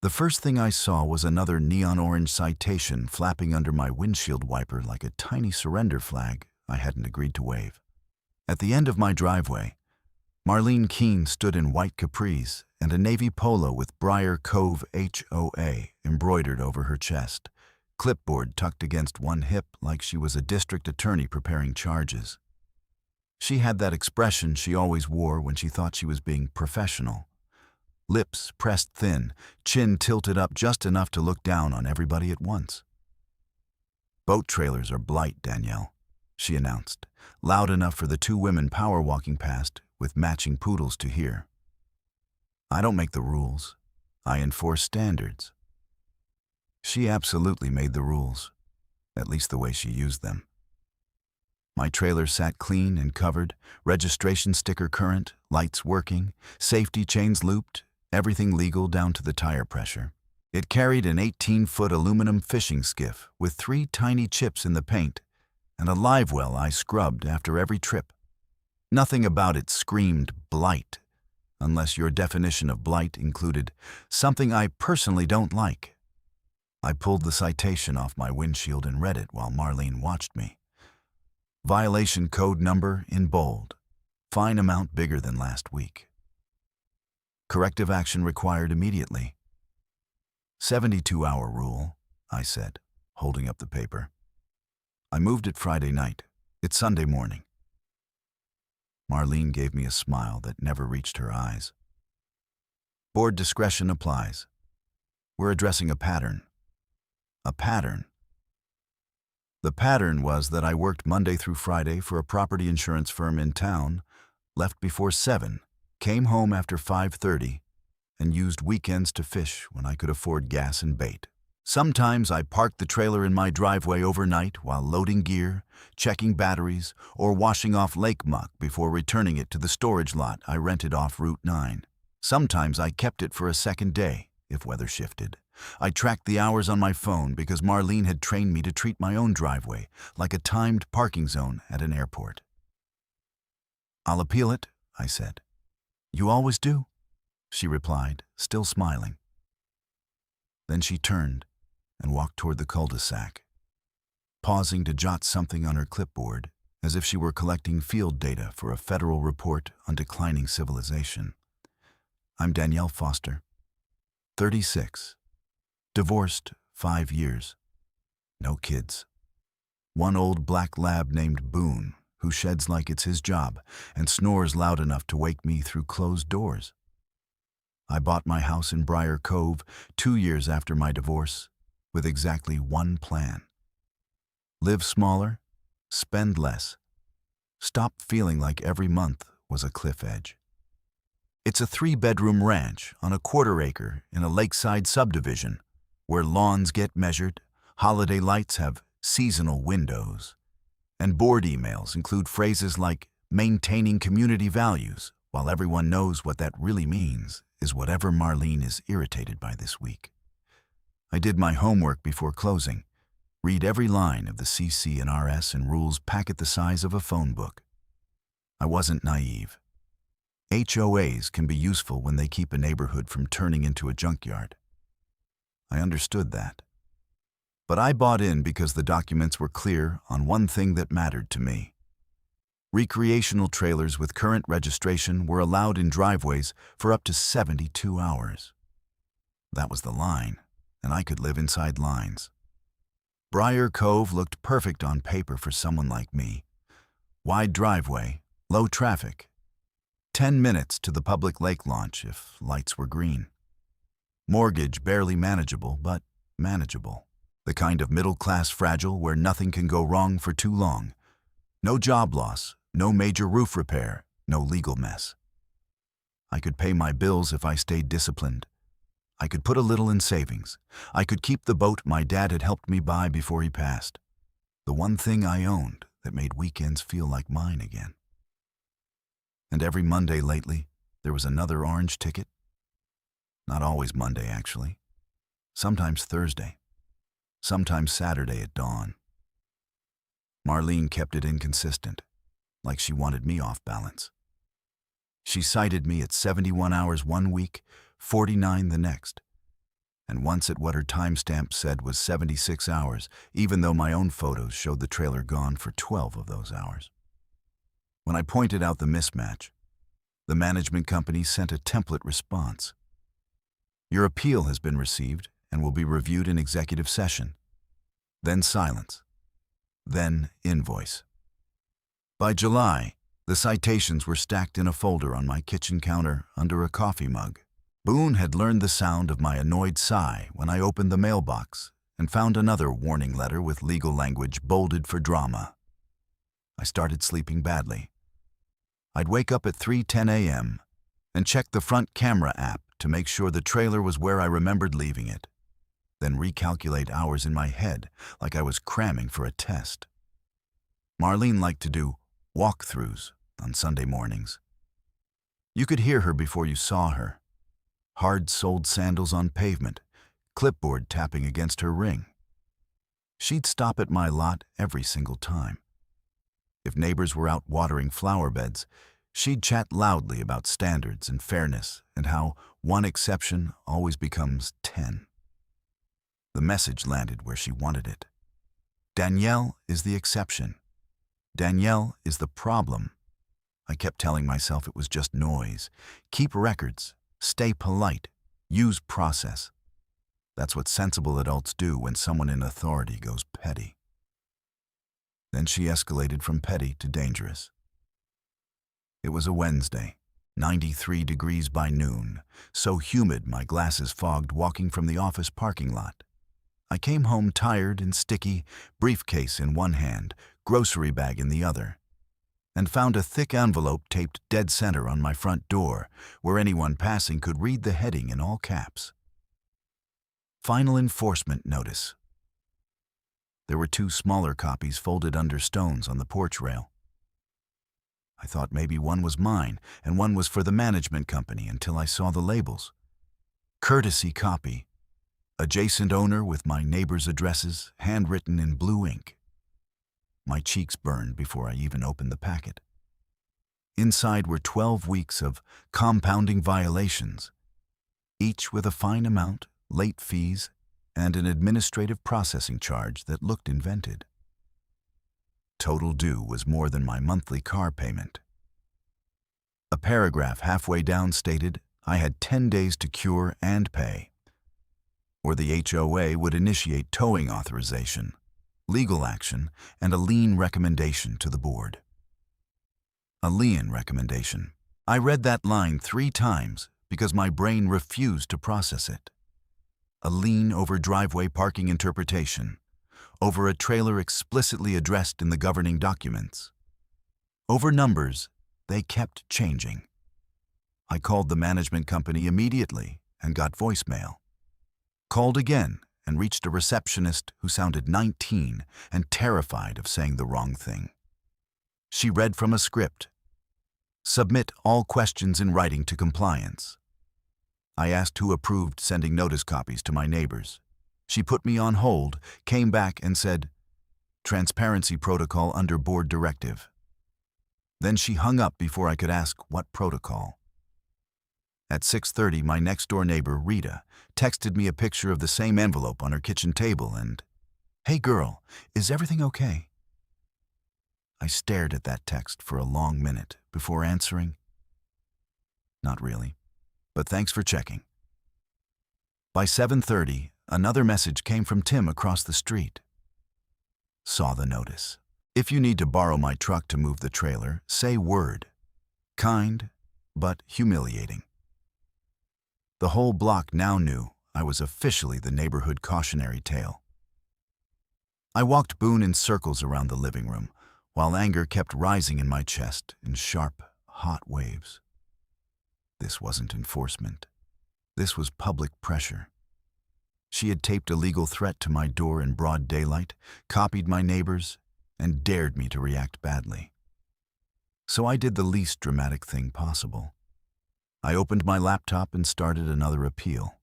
The first thing I saw was another neon orange citation flapping under my windshield wiper like a tiny surrender flag I hadn't agreed to wave. At the end of my driveway, Marlene Keene stood in white capris and a navy polo with Briar Cove HOA embroidered over her chest, clipboard tucked against one hip like she was a district attorney preparing charges. She had that expression she always wore when she thought she was being professional. Lips pressed thin, chin tilted up just enough to look down on everybody at once. "Boat trailers are blight, Danielle," she announced, loud enough for the two women power walking past with matching poodles to hear. "I don't make the rules. I enforce standards." She absolutely made the rules, at least the way she used them. My trailer sat clean and covered, registration sticker current, lights working, safety chains looped, everything legal down to the tire pressure. It carried an 18-foot aluminum fishing skiff with 3 tiny chips in the paint and a live well I scrubbed after every trip. Nothing about it screamed blight, unless your definition of blight included something I personally don't like. I pulled the citation off my windshield and read it while Marlene watched me. Violation code number in bold. Fine amount bigger than last week. Corrective action required immediately. 72-hour rule, I said, holding up the paper. I moved it Friday night. It's Sunday morning. Marlene gave me a smile that never reached her eyes. Board discretion applies. We're addressing a pattern. A pattern. The pattern was that I worked Monday through Friday for a property insurance firm in town, left before 7, came home after 5:30, and used weekends to fish when I could afford gas and bait. Sometimes I parked the trailer in my driveway overnight while loading gear, checking batteries, or washing off lake muck before returning it to the storage lot I rented off Route 9. Sometimes I kept it for a second day, if weather shifted. I tracked the hours on my phone because Marlene had trained me to treat my own driveway like a timed parking zone at an airport. "I'll appeal it," I said. "You always do," she replied, still smiling. Then she turned and walked toward the cul-de-sac, pausing to jot something on her clipboard as if she were collecting field data for a federal report on declining civilization. "I'm Danielle Foster, 36, divorced 5 years, no kids. One old black lab named Boone, who sheds like it's his job and snores loud enough to wake me through closed doors. I bought my house in Briar Cove 2 years after my divorce with exactly one plan. Live smaller, spend less, stop feeling like every month was a cliff edge. It's a 3-bedroom ranch on a 1/4 acre in a lakeside subdivision where lawns get measured, holiday lights have seasonal windows, and board emails include phrases like maintaining community values, while everyone knows what that really means is whatever Marlene is irritated by this week. I did my homework before closing. Read every line of the CC and RS and rules packet the size of a phone book. I wasn't naive. HOAs can be useful when they keep a neighborhood from turning into a junkyard. I understood that. But I bought in because the documents were clear on one thing that mattered to me. Recreational trailers with current registration were allowed in driveways for up to 72 hours. That was the line, and I could live inside lines. Briar Cove looked perfect on paper for someone like me. Wide driveway, low traffic, 10 minutes to the public lake launch if lights were green. Mortgage barely manageable, but manageable. The kind of middle-class fragile where nothing can go wrong for too long. No job loss, no major roof repair, no legal mess. I could pay my bills if I stayed disciplined. I could put a little in savings. I could keep the boat my dad had helped me buy before he passed. The one thing I owned that made weekends feel like mine again. And every Monday lately, there was another orange ticket. Not always Monday, actually. Sometimes Thursday. Sometimes Saturday at dawn. Marlene kept it inconsistent, like she wanted me off balance. She cited me at 71 hours one week, 49 the next. and once at what her timestamp said was 76 hours, even though my own photos showed the trailer gone for 12 of those hours. When I pointed out the mismatch, the management company sent a template response. Your appeal has been received and will be reviewed in executive session. Then silence. Then invoice. By July, the citations were stacked in a folder on my kitchen counter under a coffee mug. Boone had learned the sound of my annoyed sigh when I opened the mailbox and found another warning letter with legal language bolded for drama. I started sleeping badly. I'd wake up at 3:10 a.m. and check the front camera app to make sure the trailer was where I remembered leaving it, then recalculate hours in my head like I was cramming for a test. Marlene liked to do walkthroughs on Sunday mornings. You could hear her before you saw her. Hard-soled sandals on pavement, clipboard tapping against her ring. She'd stop at my lot every single time. If neighbors were out watering flower beds, she'd chat loudly about standards and fairness and how one exception always becomes 10. The message landed where she wanted it. Danielle is the exception. Danielle is the problem. I kept telling myself it was just noise. Keep records. Stay polite. Use process. That's what sensible adults do when someone in authority goes petty. Then she escalated from petty to dangerous. It was a Wednesday, 93 degrees by noon, so humid my glasses fogged walking from the office parking lot. I came home tired and sticky, briefcase in one hand, grocery bag in the other, and found a thick envelope taped dead center on my front door, where anyone passing could read the heading in all caps. Final enforcement notice. There were 2 smaller copies folded under stones on the porch rail. I thought maybe one was mine and one was for the management company until I saw the labels. Courtesy copy. Adjacent owner with my neighbor's addresses, handwritten in blue ink. My cheeks burned before I even opened the packet. Inside were 12 weeks of compounding violations, each with a fine amount, late fees, and an administrative processing charge that looked invented. Total due was more than my monthly car payment. A paragraph halfway down stated I had 10 days to cure and pay, or the HOA would initiate towing authorization, legal action, and a lien recommendation to the board. A lien recommendation. I read that line 3 times because my brain refused to process it. A lien over driveway parking interpretation, over a trailer explicitly addressed in the governing documents. Over numbers, they kept changing. I called the management company immediately and got voicemail. Called again and reached a receptionist who sounded 19 and terrified of saying the wrong thing. She read from a script. Submit all questions in writing to compliance. I asked who approved sending notice copies to my neighbors. She put me on hold, came back and said, Transparency protocol under board directive. Then she hung up before I could ask what protocol. At 6:30, my next-door neighbor, Rita, texted me a picture of the same envelope on her kitchen table and, Hey girl, is everything okay? I stared at that text for a long minute before answering, Not really, but thanks for checking. By 7:30, another message came from Tim across the street. Saw the notice. If you need to borrow my truck to move the trailer, say word. Kind, but humiliating. The whole block now knew I was officially the neighborhood cautionary tale. I walked Boone in circles around the living room, while anger kept rising in my chest in sharp, hot waves. This wasn't enforcement. This was public pressure. She had taped a legal threat to my door in broad daylight, copied my neighbors, and dared me to react badly. So I did the least dramatic thing possible. I opened my laptop and started another appeal.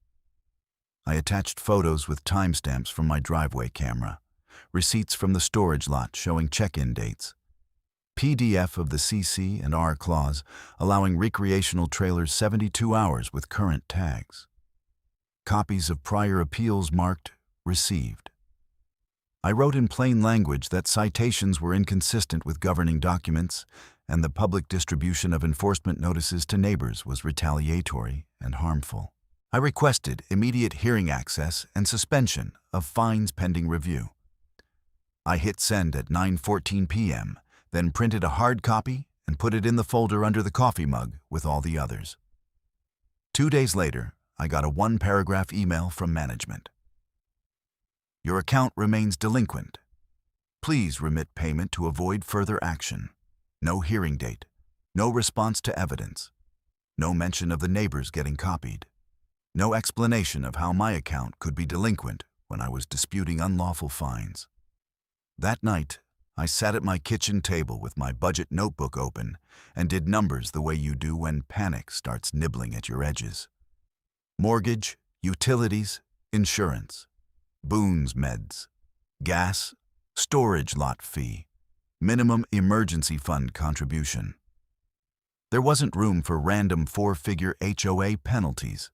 I attached photos with timestamps from my driveway camera, receipts from the storage lot showing check-in dates, PDF of the CC and R clause allowing recreational trailers 72 hours with current tags. copies of prior appeals marked received. I wrote in plain language that citations were inconsistent with governing documents and the public distribution of enforcement notices to neighbors was retaliatory and harmful. I requested immediate hearing access and suspension of fines pending review. I hit send at 9:14 p.m., then printed a hard copy and put it in the folder under the coffee mug with all the others. 2 days later, I got a one-paragraph email from management. Your account remains delinquent. Please remit payment to avoid further action. No hearing date. No response to evidence. No mention of the neighbors getting copied. No explanation of how my account could be delinquent when I was disputing unlawful fines. That night, I sat at my kitchen table with my budget notebook open and did numbers the way you do when panic starts nibbling at your edges. Mortgage, utilities, insurance, Boone's meds, gas, storage lot fee, minimum emergency fund contribution. There wasn't room for random four-figure HOA penalties.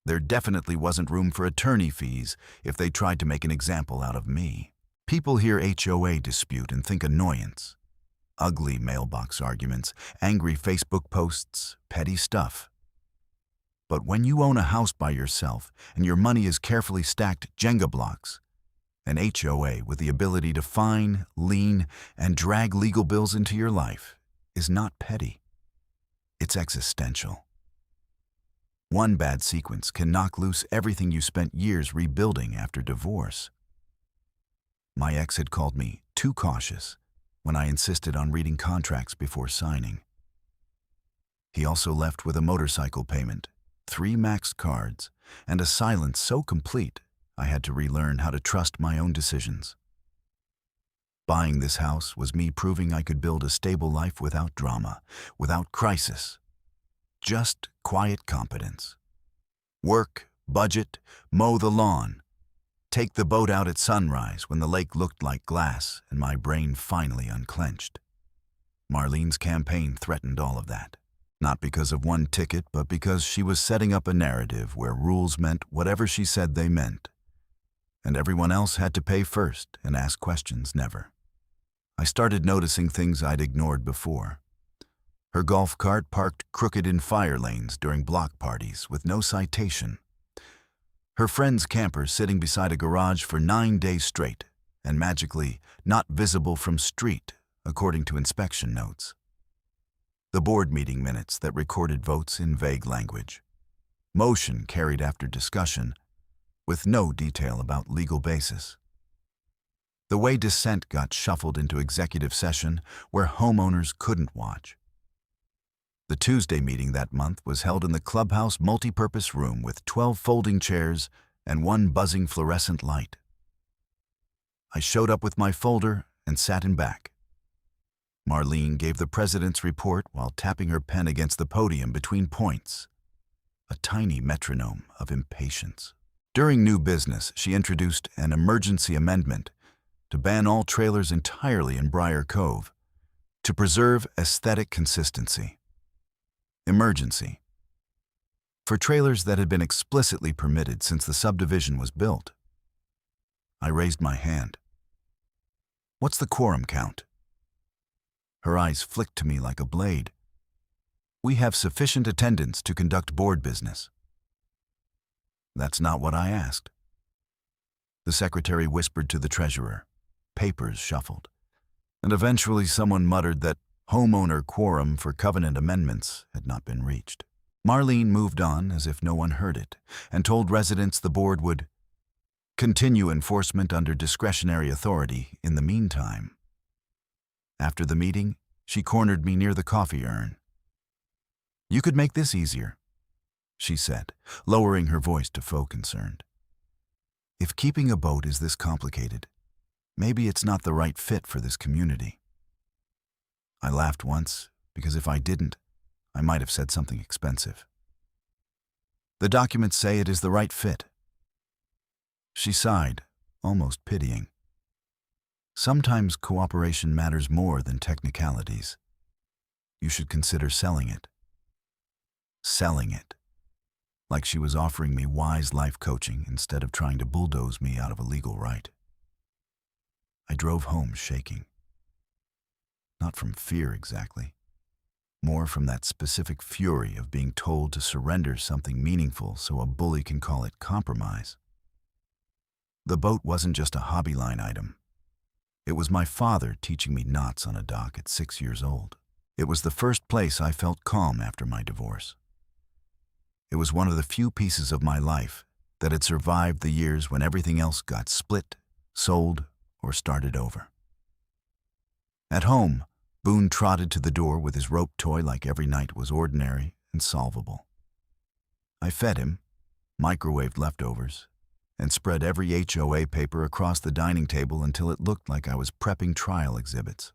There definitely wasn't room for attorney fees if they tried to make an example out of me. People hear HOA dispute and think annoyance. Ugly mailbox arguments, angry Facebook posts, petty stuff. But when you own a house by yourself and your money is carefully stacked Jenga blocks, an HOA with the ability to fine, lien, and drag legal bills into your life is not petty. It's existential. One bad sequence can knock loose everything you spent years rebuilding after divorce. My ex had called me too cautious when I insisted on reading contracts before signing. He also left with a motorcycle payment, 3 maxed cards, and a silence so complete I had to relearn how to trust my own decisions. Buying this house was me proving I could build a stable life without drama, without crisis. Just quiet competence. Work, budget, mow the lawn. Take the boat out at sunrise when the lake looked like glass and my brain finally unclenched. Marlene's campaign threatened all of that. Not because of one ticket, but because she was setting up a narrative where rules meant whatever she said they meant. And everyone else had to pay first and ask questions never. I started noticing things I'd ignored before. Her golf cart parked crooked in fire lanes during block parties with no citation. Her friend's camper sitting beside a garage for 9 days straight and magically not visible from street, according to inspection notes. The board meeting minutes that recorded votes in vague language. Motion carried after discussion, with no detail about legal basis. The way dissent got shuffled into executive session where homeowners couldn't watch. The Tuesday meeting that month was held in the clubhouse multipurpose room with 12 folding chairs and 1 buzzing fluorescent light. I showed up with my folder and sat in back. Marlene gave the president's report while tapping her pen against the podium between points, a tiny metronome of impatience. During new business, she introduced an emergency amendment to ban all trailers entirely in Briar Cove, to preserve aesthetic consistency. Emergency. For trailers that had been explicitly permitted since the subdivision was built. I raised my hand. What's the quorum count? Her eyes flicked to me like a blade. We have sufficient attendance to conduct board business. That's not what I asked. The secretary whispered to the treasurer. Papers shuffled. And eventually someone muttered that homeowner quorum for covenant amendments had not been reached. Marlene moved on as if no one heard it and told residents the board would continue enforcement under discretionary authority in the meantime. After the meeting, she cornered me near the coffee urn. You could make this easier, she said, lowering her voice to faux concerned. If keeping a boat is this complicated, maybe it's not the right fit for this community. I laughed once, because if I didn't, I might have said something expensive. The documents say it is the right fit. She sighed, almost pitying. Sometimes cooperation matters more than technicalities. You should consider selling it. Selling it. like she was offering me wise life coaching instead of trying to bulldoze me out of a legal right. I drove home shaking. Not from fear exactly, more from that specific fury of being told to surrender something meaningful so a bully can call it compromise. The boat wasn't just a hobby line item. It was my father teaching me knots on a dock at 6 years old. It was the first place I felt calm after my divorce. It was one of the few pieces of my life that had survived the years when everything else got split, sold, or started over. At home, Boone trotted to the door with his rope toy like every night was ordinary and solvable. I fed him, microwaved leftovers, and spread every HOA paper across the dining table until it looked like I was prepping trial exhibits.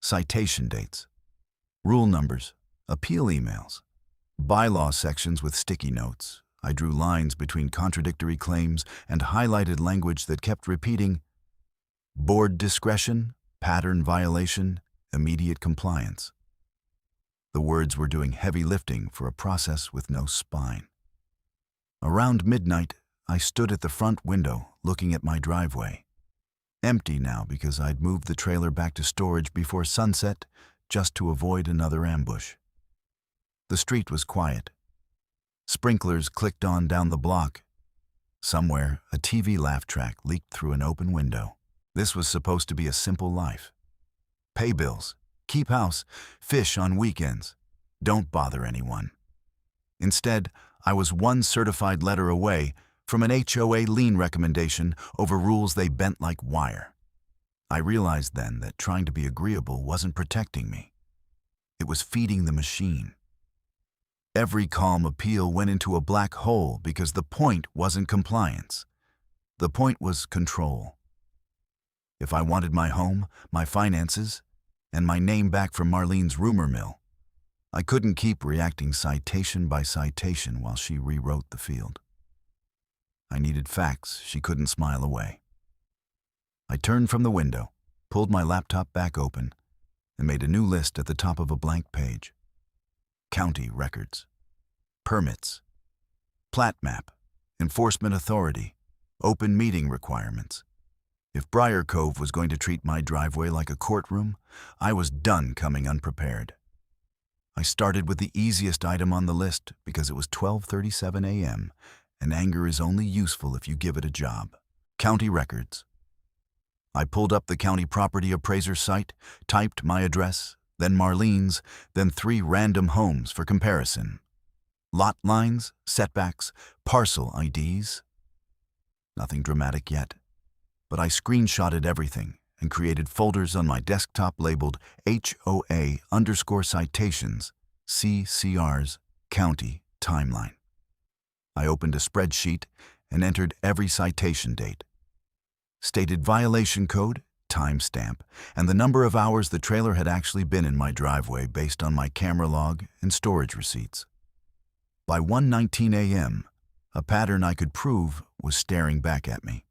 Citation dates, rule numbers, appeal emails, bylaw sections with sticky notes. I drew lines between contradictory claims and highlighted language that kept repeating, board discretion, pattern violation, immediate compliance. The words were doing heavy lifting for a process with no spine. Around midnight, I stood at the front window looking at my driveway. Empty now because I'd moved the trailer back to storage before sunset just to avoid another ambush. The street was quiet. Sprinklers clicked on down the block. Somewhere, a TV laugh track leaked through an open window. This was supposed to be a simple life. Pay bills, keep house, fish on weekends, don't bother anyone. Instead, I was one certified letter away from an HOA lien recommendation over rules they bent like wire. I realized then that trying to be agreeable wasn't protecting me. It was feeding the machine. Every calm appeal went into a black hole because the point wasn't compliance. The point was control. If I wanted my home, my finances, and my name back from Marlene's rumor mill, I couldn't keep reacting citation by citation while she rewrote the field. I needed facts she couldn't smile away. I turned from the window, pulled my laptop back open, and made a new list at the top of a blank page. County records, permits, plat map, enforcement authority, open meeting requirements. If Briar Cove was going to treat my driveway like a courtroom, I was done coming unprepared. I started with the easiest item on the list because it was 12:37 a.m., and anger is only useful if you give it a job. County records. I pulled up the county property appraiser site, typed my address, then Marlene's, then 3 random homes for comparison. Lot lines, setbacks, parcel IDs. Nothing dramatic yet, but I screenshotted everything and created folders on my desktop labeled HOA_citations, CCRs, county, timeline. I opened a spreadsheet and entered every citation date. Stated violation code, timestamp, and the number of hours the trailer had actually been in my driveway based on my camera log and storage receipts. By 1:19 a.m., a pattern I could prove was staring back at me.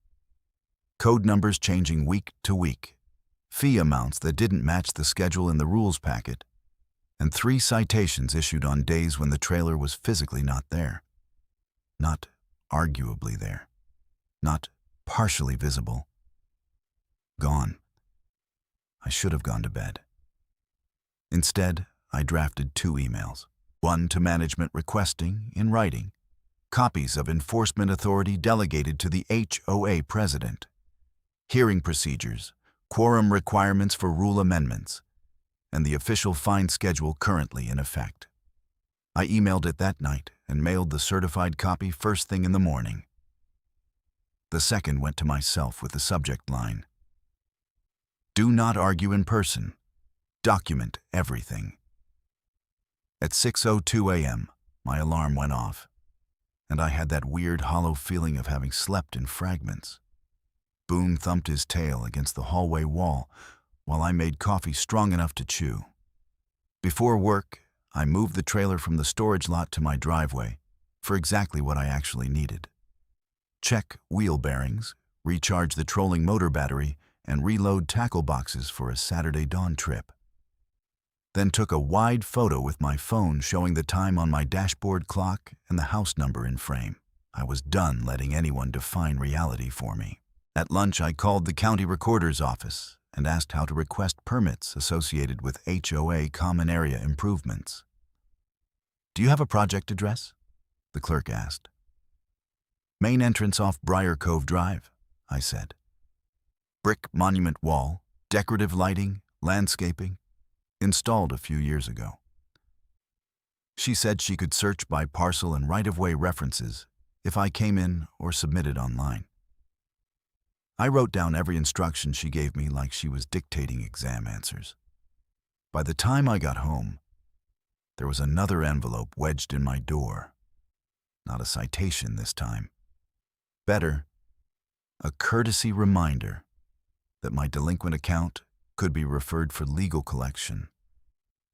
Code numbers changing week to week, fee amounts that didn't match the schedule in the rules packet, and 3 citations issued on days when the trailer was physically not there. Not arguably there. Not partially visible. Gone. I should have gone to bed. Instead, I drafted 2 emails. One to management requesting, in writing, copies of enforcement authority delegated to the HOA president, hearing procedures, quorum requirements for rule amendments, and the official fine schedule currently in effect. I emailed it that night and mailed the certified copy first thing in the morning. The second went to myself with the subject line, "Do not argue in person. Document everything." At 6:02 a.m., my alarm went off, and I had that weird hollow feeling of having slept in fragments. Boone thumped his tail against the hallway wall while I made coffee strong enough to chew. Before work, I moved the trailer from the storage lot to my driveway for exactly what I actually needed. Check wheel bearings, recharge the trolling motor battery, and reload tackle boxes for a Saturday dawn trip. then took a wide photo with my phone showing the time on my dashboard clock and the house number in frame. I was done letting anyone define reality for me. At lunch, I called the county recorder's office and asked how to request permits associated with HOA common area improvements. "Do you have a project address?" the clerk asked. "Main entrance off Briar Cove Drive," I said. "Brick monument wall, decorative lighting, landscaping, installed a few years ago." She said she could search by parcel and right-of-way references if I came in or submitted online. I wrote down every instruction she gave me like she was dictating exam answers. By the time I got home, there was another envelope wedged in my door. Not a citation this time. Better, a courtesy reminder that my delinquent account could be referred for legal collection,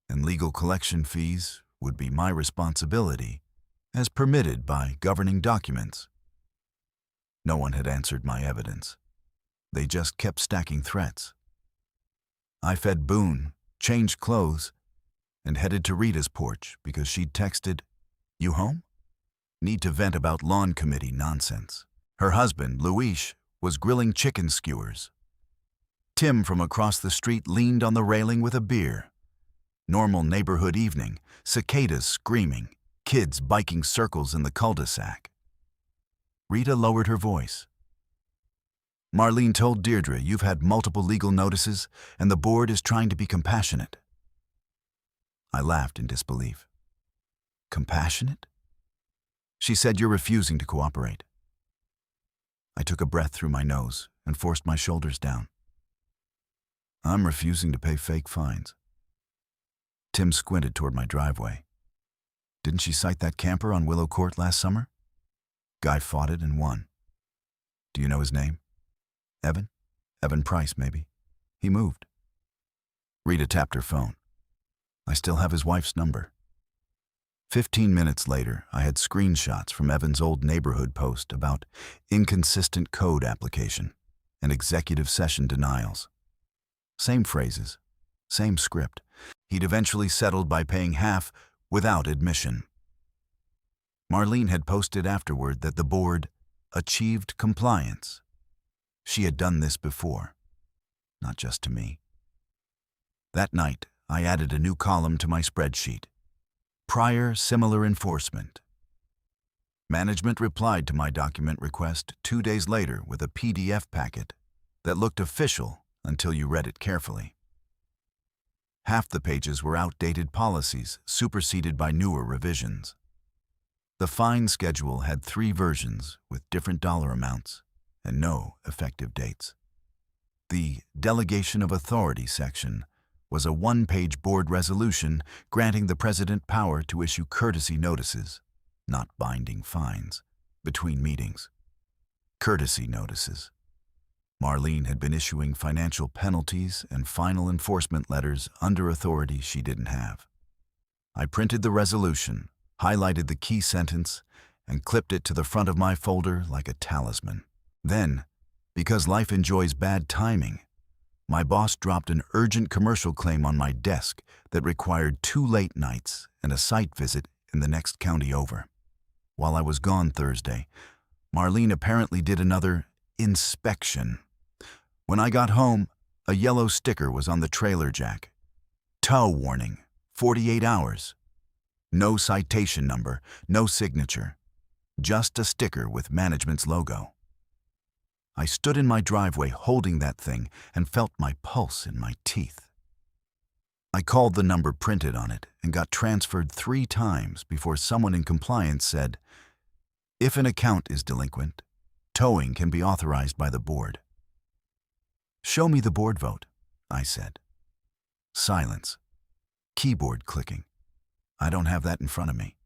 and legal collection fees would be my responsibility as permitted by governing documents. No one had answered my evidence. They just kept stacking threats. I fed Boone, changed clothes, and headed to Rita's porch because she'd texted, "You home? Need to vent about lawn committee nonsense." Her husband, Luis, was grilling chicken skewers. Tim from across the street leaned on the railing with a beer. Normal neighborhood evening, cicadas screaming, kids biking circles in the cul-de-sac. Rita lowered her voice. "Marlene told Deirdre you've had multiple legal notices and the board is trying to be compassionate." I laughed in disbelief. "Compassionate?" She said, "You're refusing to cooperate." I took a breath through my nose and forced my shoulders down. "I'm refusing to pay fake fines." Tim squinted toward my driveway. "Didn't she cite that camper on Willow Court last summer? Guy fought it and won. Do you know his name? Evan? Evan Price, maybe. He moved." Rita tapped her phone. "I still have his wife's number." 15 minutes later, I had screenshots from Evan's old neighborhood post about inconsistent code application and executive session denials. Same phrases, same script. He'd eventually settled by paying half without admission. Marlene had posted afterward that the board achieved compliance. She had done this before, not just to me. That night, I added a new column to my spreadsheet. Prior similar enforcement. Management replied to my document request 2 days later with a PDF packet that looked official until you read it carefully. Half the pages were outdated policies superseded by newer revisions. The fine schedule had 3 versions with different dollar amounts and no effective dates. The Delegation of Authority section was a 1-page board resolution granting the president power to issue courtesy notices, not binding fines, between meetings. Courtesy notices. Marlene had been issuing financial penalties and final enforcement letters under authority she didn't have. I printed the resolution, highlighted the key sentence, and clipped it to the front of my folder like a talisman. Then, because life enjoys bad timing, my boss dropped an urgent commercial claim on my desk that required 2 late nights and a site visit in the next county over. While I was gone Thursday, Marlene apparently did another inspection. When I got home, a yellow sticker was on the trailer jack. Tow warning, 48 hours. No citation number, no signature. Just a sticker with management's logo. I stood in my driveway holding that thing and felt my pulse in my teeth. I called the number printed on it and got transferred 3 times before someone in compliance said, "If an account is delinquent, towing can be authorized by the board." "Show me the board vote," I said. Silence. Keyboard clicking. "I don't have that in front of me."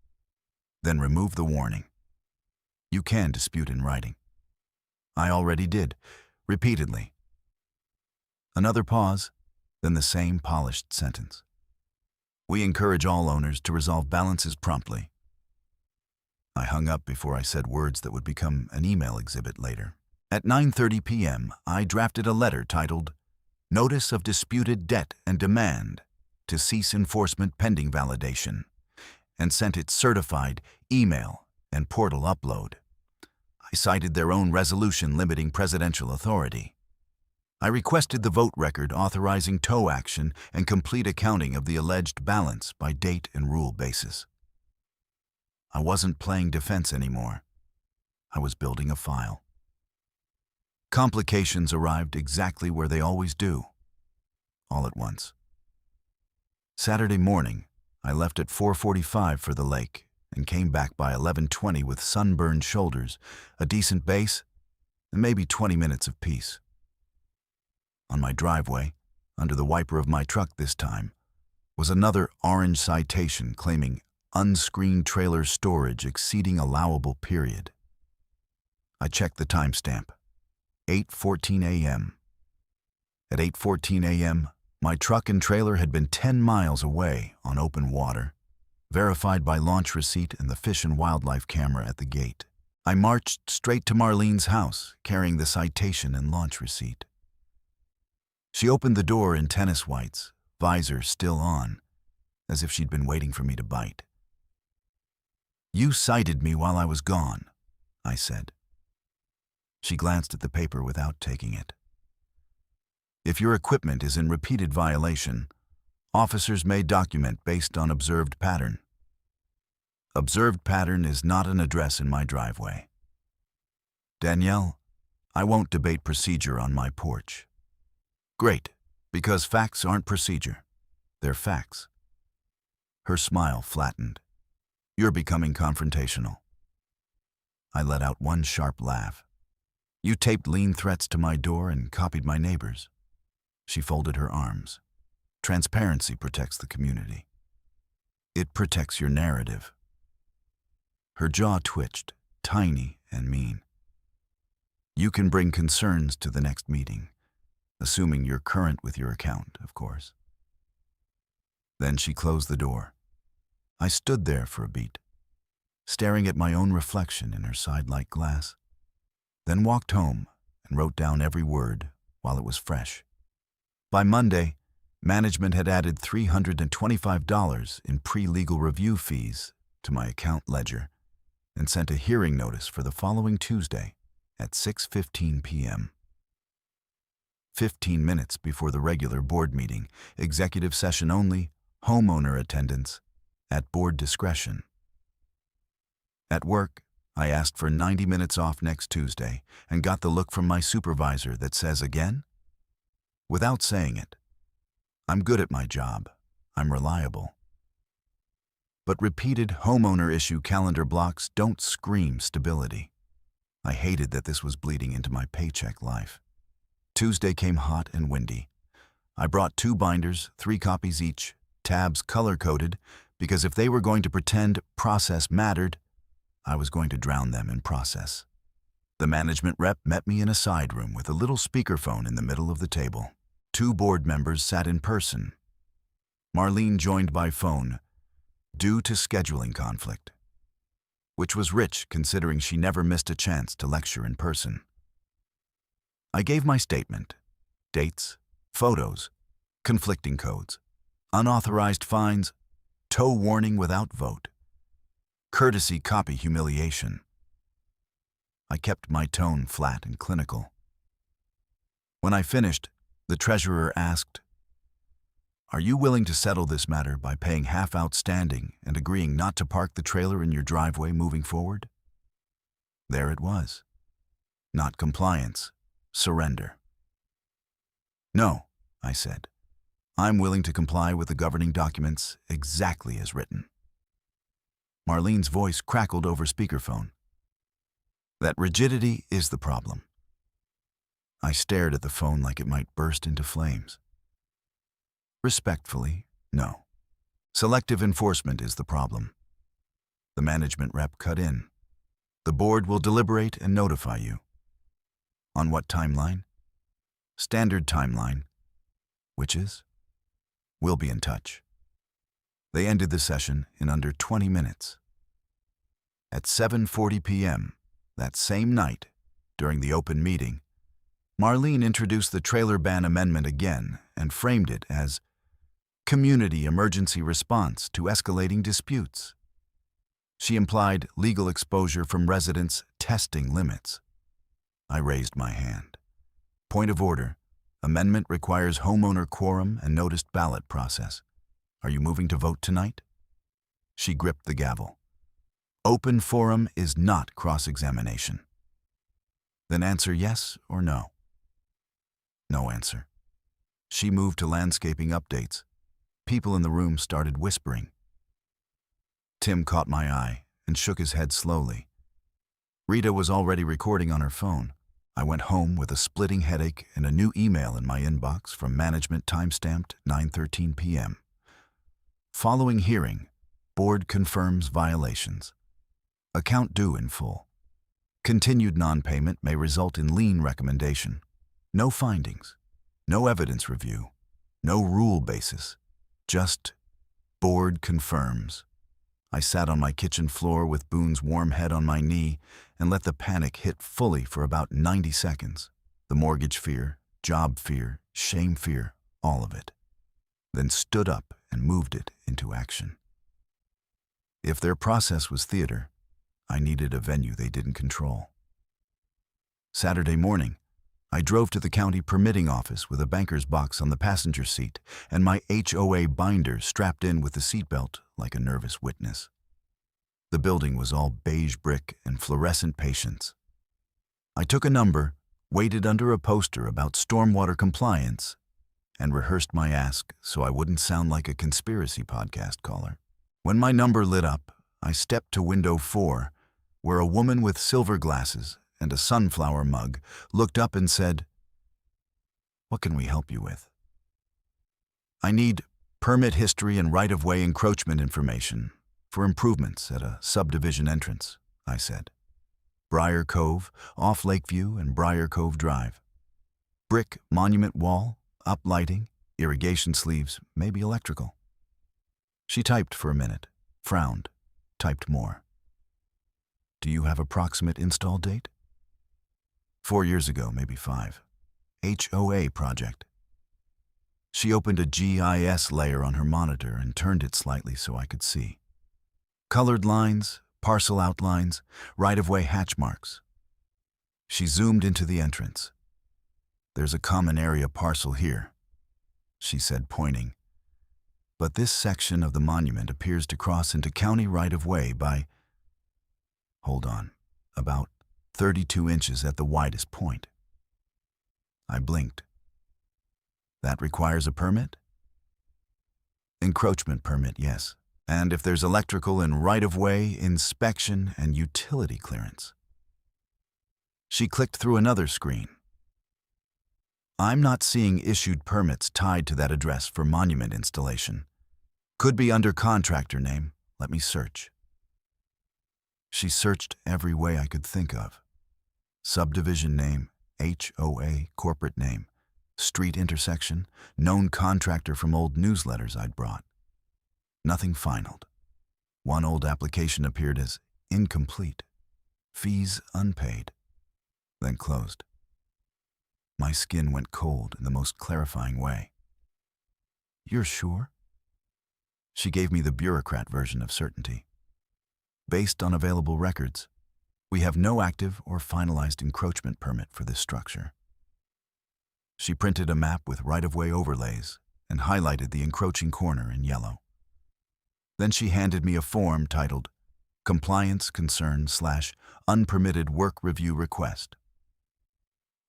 Then remove the warning. "You can dispute in writing." I already did, repeatedly. Another pause, then the same polished sentence. "We encourage all owners to resolve balances promptly." I hung up before I said words that would become an email exhibit later. At 9:30 p.m., I drafted a letter titled, "Notice of Disputed Debt and Demand," to cease enforcement pending validation, and sent it certified email and portal upload. I cited their own resolution limiting presidential authority. I requested the vote record authorizing tow action and complete accounting of the alleged balance by date and rule basis. I wasn't playing defense anymore. I was building a file. Complications arrived exactly where they always do, all at once. Saturday morning, I left at 4:45 for the lake and came back by 11:20 with sunburned shoulders, a decent base, and maybe 20 minutes of peace. On my driveway, under the wiper of my truck this time, was another orange citation claiming unscreened trailer storage exceeding allowable period. I checked the timestamp, 8:14 a.m. At 8:14 a.m., my truck and trailer had been 10 miles away on open water, verified by launch receipt and the Fish and Wildlife camera at the gate. I marched straight to Marlene's house, carrying the citation and launch receipt. She opened the door in tennis whites, visor still on, as if she'd been waiting for me to bite. "You cited me while I was gone," I said. She glanced at the paper without taking it. "If your equipment is in repeated violation, officers may document based on observed pattern. Observed pattern is not an address in my driveway. Danielle, I won't debate procedure on my porch." "Great, because facts aren't procedure. They're facts." Her smile flattened. "You're becoming confrontational." I let out one sharp laugh. "You taped lean threats to my door and copied my neighbors." She folded her arms. "Transparency protects the community. It protects your narrative." Her jaw twitched, tiny and mean. "You can bring concerns to the next meeting, assuming you're current with your account, of course." Then she closed the door. I stood there for a beat, staring at my own reflection in her side-light glass, then walked home and wrote down every word while it was fresh. By Monday, management had added $325 in pre-legal review fees to my account ledger and sent a hearing notice for the following Tuesday at 6:15 p.m. 15 minutes before the regular board meeting, executive session only, homeowner attendance, at board discretion. At work, I asked for 90 minutes off next Tuesday and got the look from my supervisor that says again? Without saying it. I'm good at my job. I'm reliable. But repeated homeowner issue calendar blocks don't scream stability. I hated that this was bleeding into my paycheck life. Tuesday came hot and windy. I brought 2 binders, 3 copies each, tabs color-coded, because if they were going to pretend process mattered, I was going to drown them in process. The management rep met me in a side room with a little speakerphone in the middle of the table. 2 board members sat in person. Marlene joined by phone, due to scheduling conflict, which was rich considering she never missed a chance to lecture in person. I gave my statement, dates, photos, conflicting codes, unauthorized fines, tow warning without vote, courtesy copy humiliation. I kept my tone flat and clinical. When I finished, the treasurer asked, "Are you willing to settle this matter by paying half outstanding and agreeing not to park the trailer in your driveway moving forward?" There it was. Not compliance, surrender. "No," I said. "I'm willing to comply with the governing documents exactly as written." Marlene's voice crackled over speakerphone. "That rigidity is the problem." I stared at the phone like it might burst into flames. Respectfully, no. Selective enforcement is the problem. The management rep cut in. "The board will deliberate and notify you." "On what timeline?" "Standard timeline." "Which is?" "We'll be in touch." They ended the session in under 20 minutes. At 7:40 p.m., that same night, during the open meeting, Marlene introduced the trailer ban amendment again and framed it as, community emergency response to escalating disputes. She implied legal exposure from residents testing limits. I raised my hand. Point of order. Amendment requires homeowner quorum and noticed ballot process. Are you moving to vote tonight? She gripped the gavel. Open forum is not cross-examination. Then answer yes or no. No answer. She moved to landscaping updates. People in the room started whispering. Tim caught my eye and shook his head slowly. Rita was already recording on her phone. I went home with a splitting headache and a new email in my inbox from management timestamped 9:13 p.m. Following hearing, board confirms violations. Account due in full. Continued non-payment may result in lien recommendation. No findings. No evidence review. No rule basis. Just board confirms. I sat on my kitchen floor with Boone's warm head on my knee and let the panic hit fully for about 90 seconds. The mortgage fear, job fear, shame fear, all of it. Then stood up and moved it into action. If their process was theater, I needed a venue they didn't control. Saturday morning, I drove to the county permitting office with a banker's box on the passenger seat and my HOA binder strapped in with the seatbelt like a nervous witness. The building was all beige brick and fluorescent patients. I took a number, waited under a poster about stormwater compliance, and rehearsed my ask so I wouldn't sound like a conspiracy podcast caller. When my number lit up, I stepped to window 4, where a woman with silver glasses and a sunflower mug looked up and said, "What can we help you with?" "I need permit history and right-of-way encroachment information for improvements at a subdivision entrance," I said. "Briar Cove, off Lakeview and Briar Cove Drive. Brick monument wall, uplighting, irrigation sleeves, maybe electrical." She typed for a minute, frowned, typed more. "Do you have approximate install date?" 4 years ago, maybe 5. HOA project. She opened a GIS layer on her monitor and turned it slightly so I could see. Colored lines, parcel outlines, right-of-way hatch marks. She zoomed into the entrance. "There's a common area parcel here," she said, pointing. "But this section of the monument appears to cross into county right-of-way by, hold on, about 32 inches at the widest point." I blinked. "That requires a permit?" "Encroachment permit, yes. And if there's electrical and right-of-way, inspection and utility clearance." She clicked through another screen. "I'm not seeing issued permits tied to that address for monument installation. Could be under contractor name. Let me search." She searched every way I could think of. Subdivision name, HOA, corporate name, street intersection, known contractor from old newsletters I'd brought. Nothing finaled. One old application appeared as incomplete, fees unpaid, then closed. My skin went cold in the most clarifying way. "You're sure?" She gave me the bureaucrat version of certainty. "Based on available records, we have no active or finalized encroachment permit for this structure." She printed a map with right-of-way overlays and highlighted the encroaching corner in yellow. Then she handed me a form titled Compliance Concern/Unpermitted Work Review Request.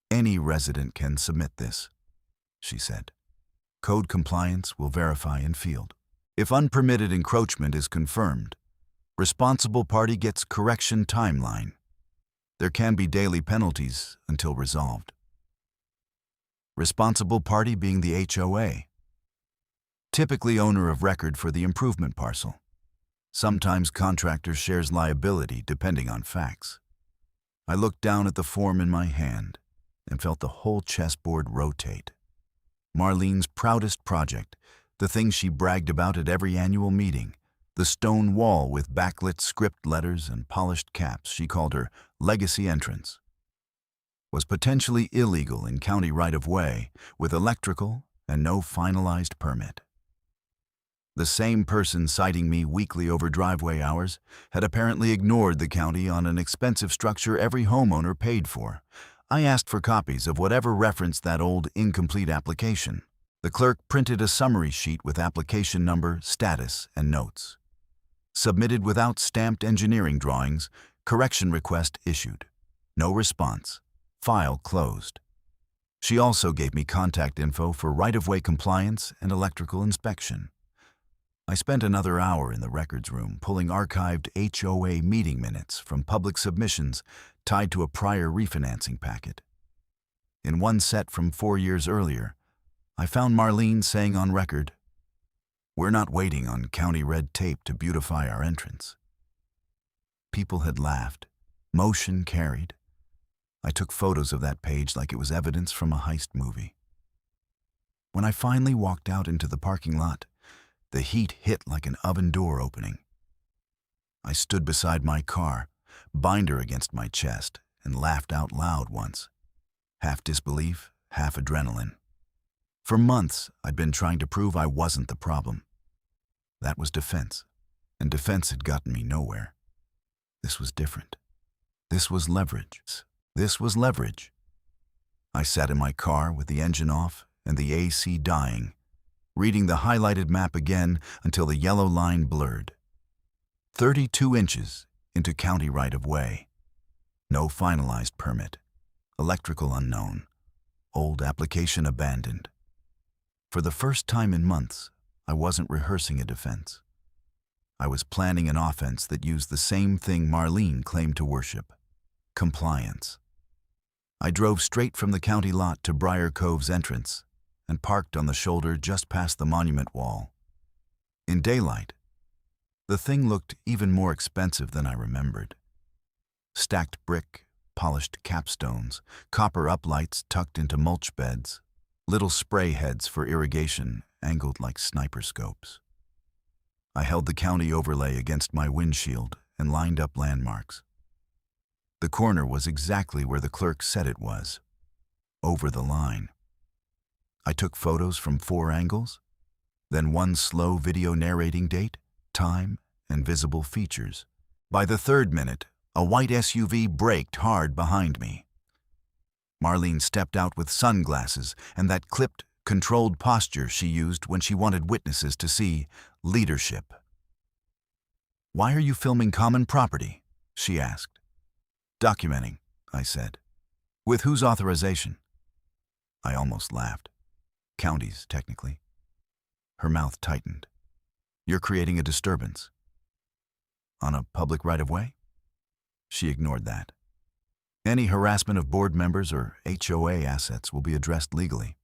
"Any resident can submit this," she said. "Code compliance will verify in field. If unpermitted encroachment is confirmed, responsible party gets correction timeline. There can be daily penalties until resolved." Responsible party being the HOA. Typically owner of record for the improvement parcel. Sometimes contractor shares liability depending on facts. I looked down at the form in my hand and felt the whole chessboard rotate. Marlene's proudest project, the thing she bragged about at every annual meeting, the stone wall with backlit script letters and polished caps she called her legacy entrance, was potentially illegal in county right-of-way with electrical and no finalized permit. The same person citing me weekly over driveway hours had apparently ignored the county on an expensive structure every homeowner paid for. I asked for copies of whatever referenced that old incomplete application. The clerk printed a summary sheet with application number, status, and notes. Submitted without stamped engineering drawings, correction request issued. No response. File closed. She also gave me contact info for right-of-way compliance and electrical inspection. I spent another hour in the records room pulling archived HOA meeting minutes from public submissions tied to a prior refinancing packet. In one set from 4 years earlier, I found Marlene saying on record, "We're not waiting on county red tape to beautify our entrance." People had laughed. Motion carried. I took photos of that page like it was evidence from a heist movie. When I finally walked out into the parking lot, the heat hit like an oven door opening. I stood beside my car, binder against my chest, and laughed out loud once. Half disbelief, half adrenaline. For months, I'd been trying to prove I wasn't the problem. That was defense, and defense had gotten me nowhere. This was different. This was leverage. This was leverage. I sat in my car with the engine off and the AC dying, reading the highlighted map again until the yellow line blurred. 32 inches into county right-of-way. No finalized permit. Electrical unknown. Old application abandoned. For the first time in months, I wasn't rehearsing a defense. I was planning an offense that used the same thing Marlene claimed to worship: compliance. I drove straight from the county lot to Briar Cove's entrance and parked on the shoulder just past the monument wall. In daylight, the thing looked even more expensive than I remembered. Stacked brick, polished capstones, copper uplights tucked into mulch beds, little spray heads for irrigation angled like sniper scopes. I held the county overlay against my windshield and lined up landmarks. The corner was exactly where the clerk said it was, over the line. I took photos from 4 angles, then one slow video narrating date, time, and visible features. By the 3rd minute, a white SUV braked hard behind me. Marlene stepped out with sunglasses and that clipped, controlled posture she used when she wanted witnesses to see leadership. "Why are you filming common property?" she asked. "Documenting," I said. "With whose authorization?" I almost laughed. County's, technically. Her mouth tightened. "You're creating a disturbance." "On a public right-of-way?" She ignored that. "Any harassment of board members or HOA assets will be addressed legally."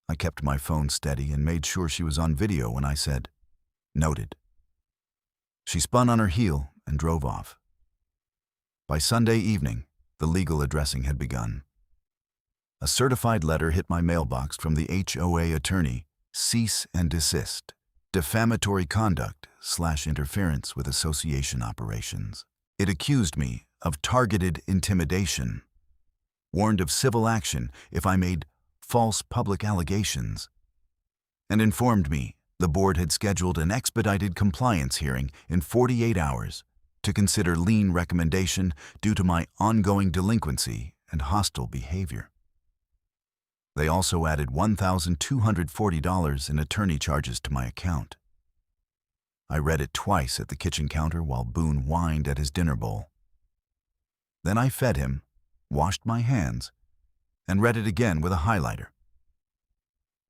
I kept my phone steady and made sure she was on video when I said, "Noted." She spun on her heel and drove off. By Sunday evening, the legal addressing had begun. A certified letter hit my mailbox from the HOA attorney: cease and desist, defamatory conduct / interference with association operations. It accused me of targeted intimidation, warned of civil action if I made false public allegations, and informed me the board had scheduled an expedited compliance hearing in 48 hours to consider lien recommendation due to my ongoing delinquency and hostile behavior. They also added $1,240 in attorney charges to my account. I read it twice at the kitchen counter while Boone whined at his dinner bowl. Then I fed him, washed my hands, and read it again with a highlighter.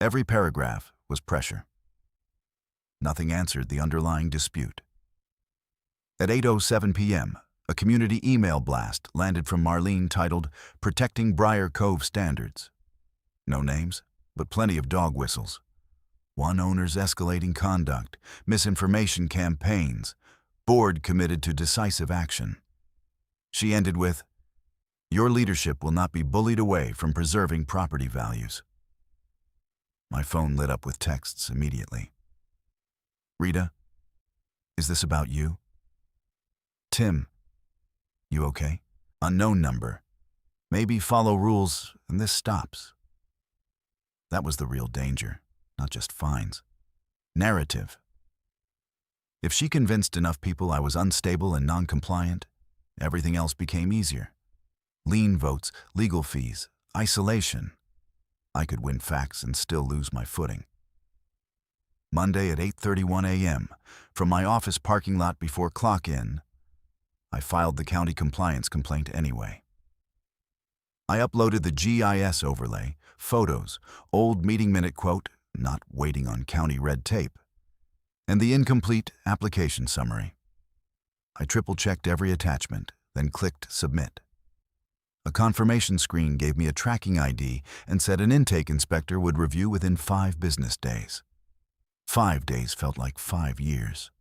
Every paragraph was pressure. Nothing answered the underlying dispute. At 8:07 p.m., a community email blast landed from Marlene titled "Protecting Briar Cove Standards." No names, but plenty of dog whistles. One owner's escalating conduct, misinformation campaigns, board committed to decisive action. She ended with, "Your leadership will not be bullied away from preserving property values." My phone lit up with texts immediately. "Rita, is this about you?" "Tim, you okay? Unknown number. Maybe follow rules and this stops." That was the real danger, not just fines. Narrative. If she convinced enough people I was unstable and non-compliant, everything else became easier. Lien votes, legal fees, isolation. I could win facts and still lose my footing. Monday at 8:31 a.m., from my office parking lot before clock-in, I filed the county compliance complaint anyway. I uploaded the GIS overlay, photos, old meeting minute quote, not waiting on county red tape, and the incomplete application summary. I triple-checked every attachment, then clicked Submit. A confirmation screen gave me a tracking ID and said an intake inspector would review within 5 business days. 5 days felt like 5 years.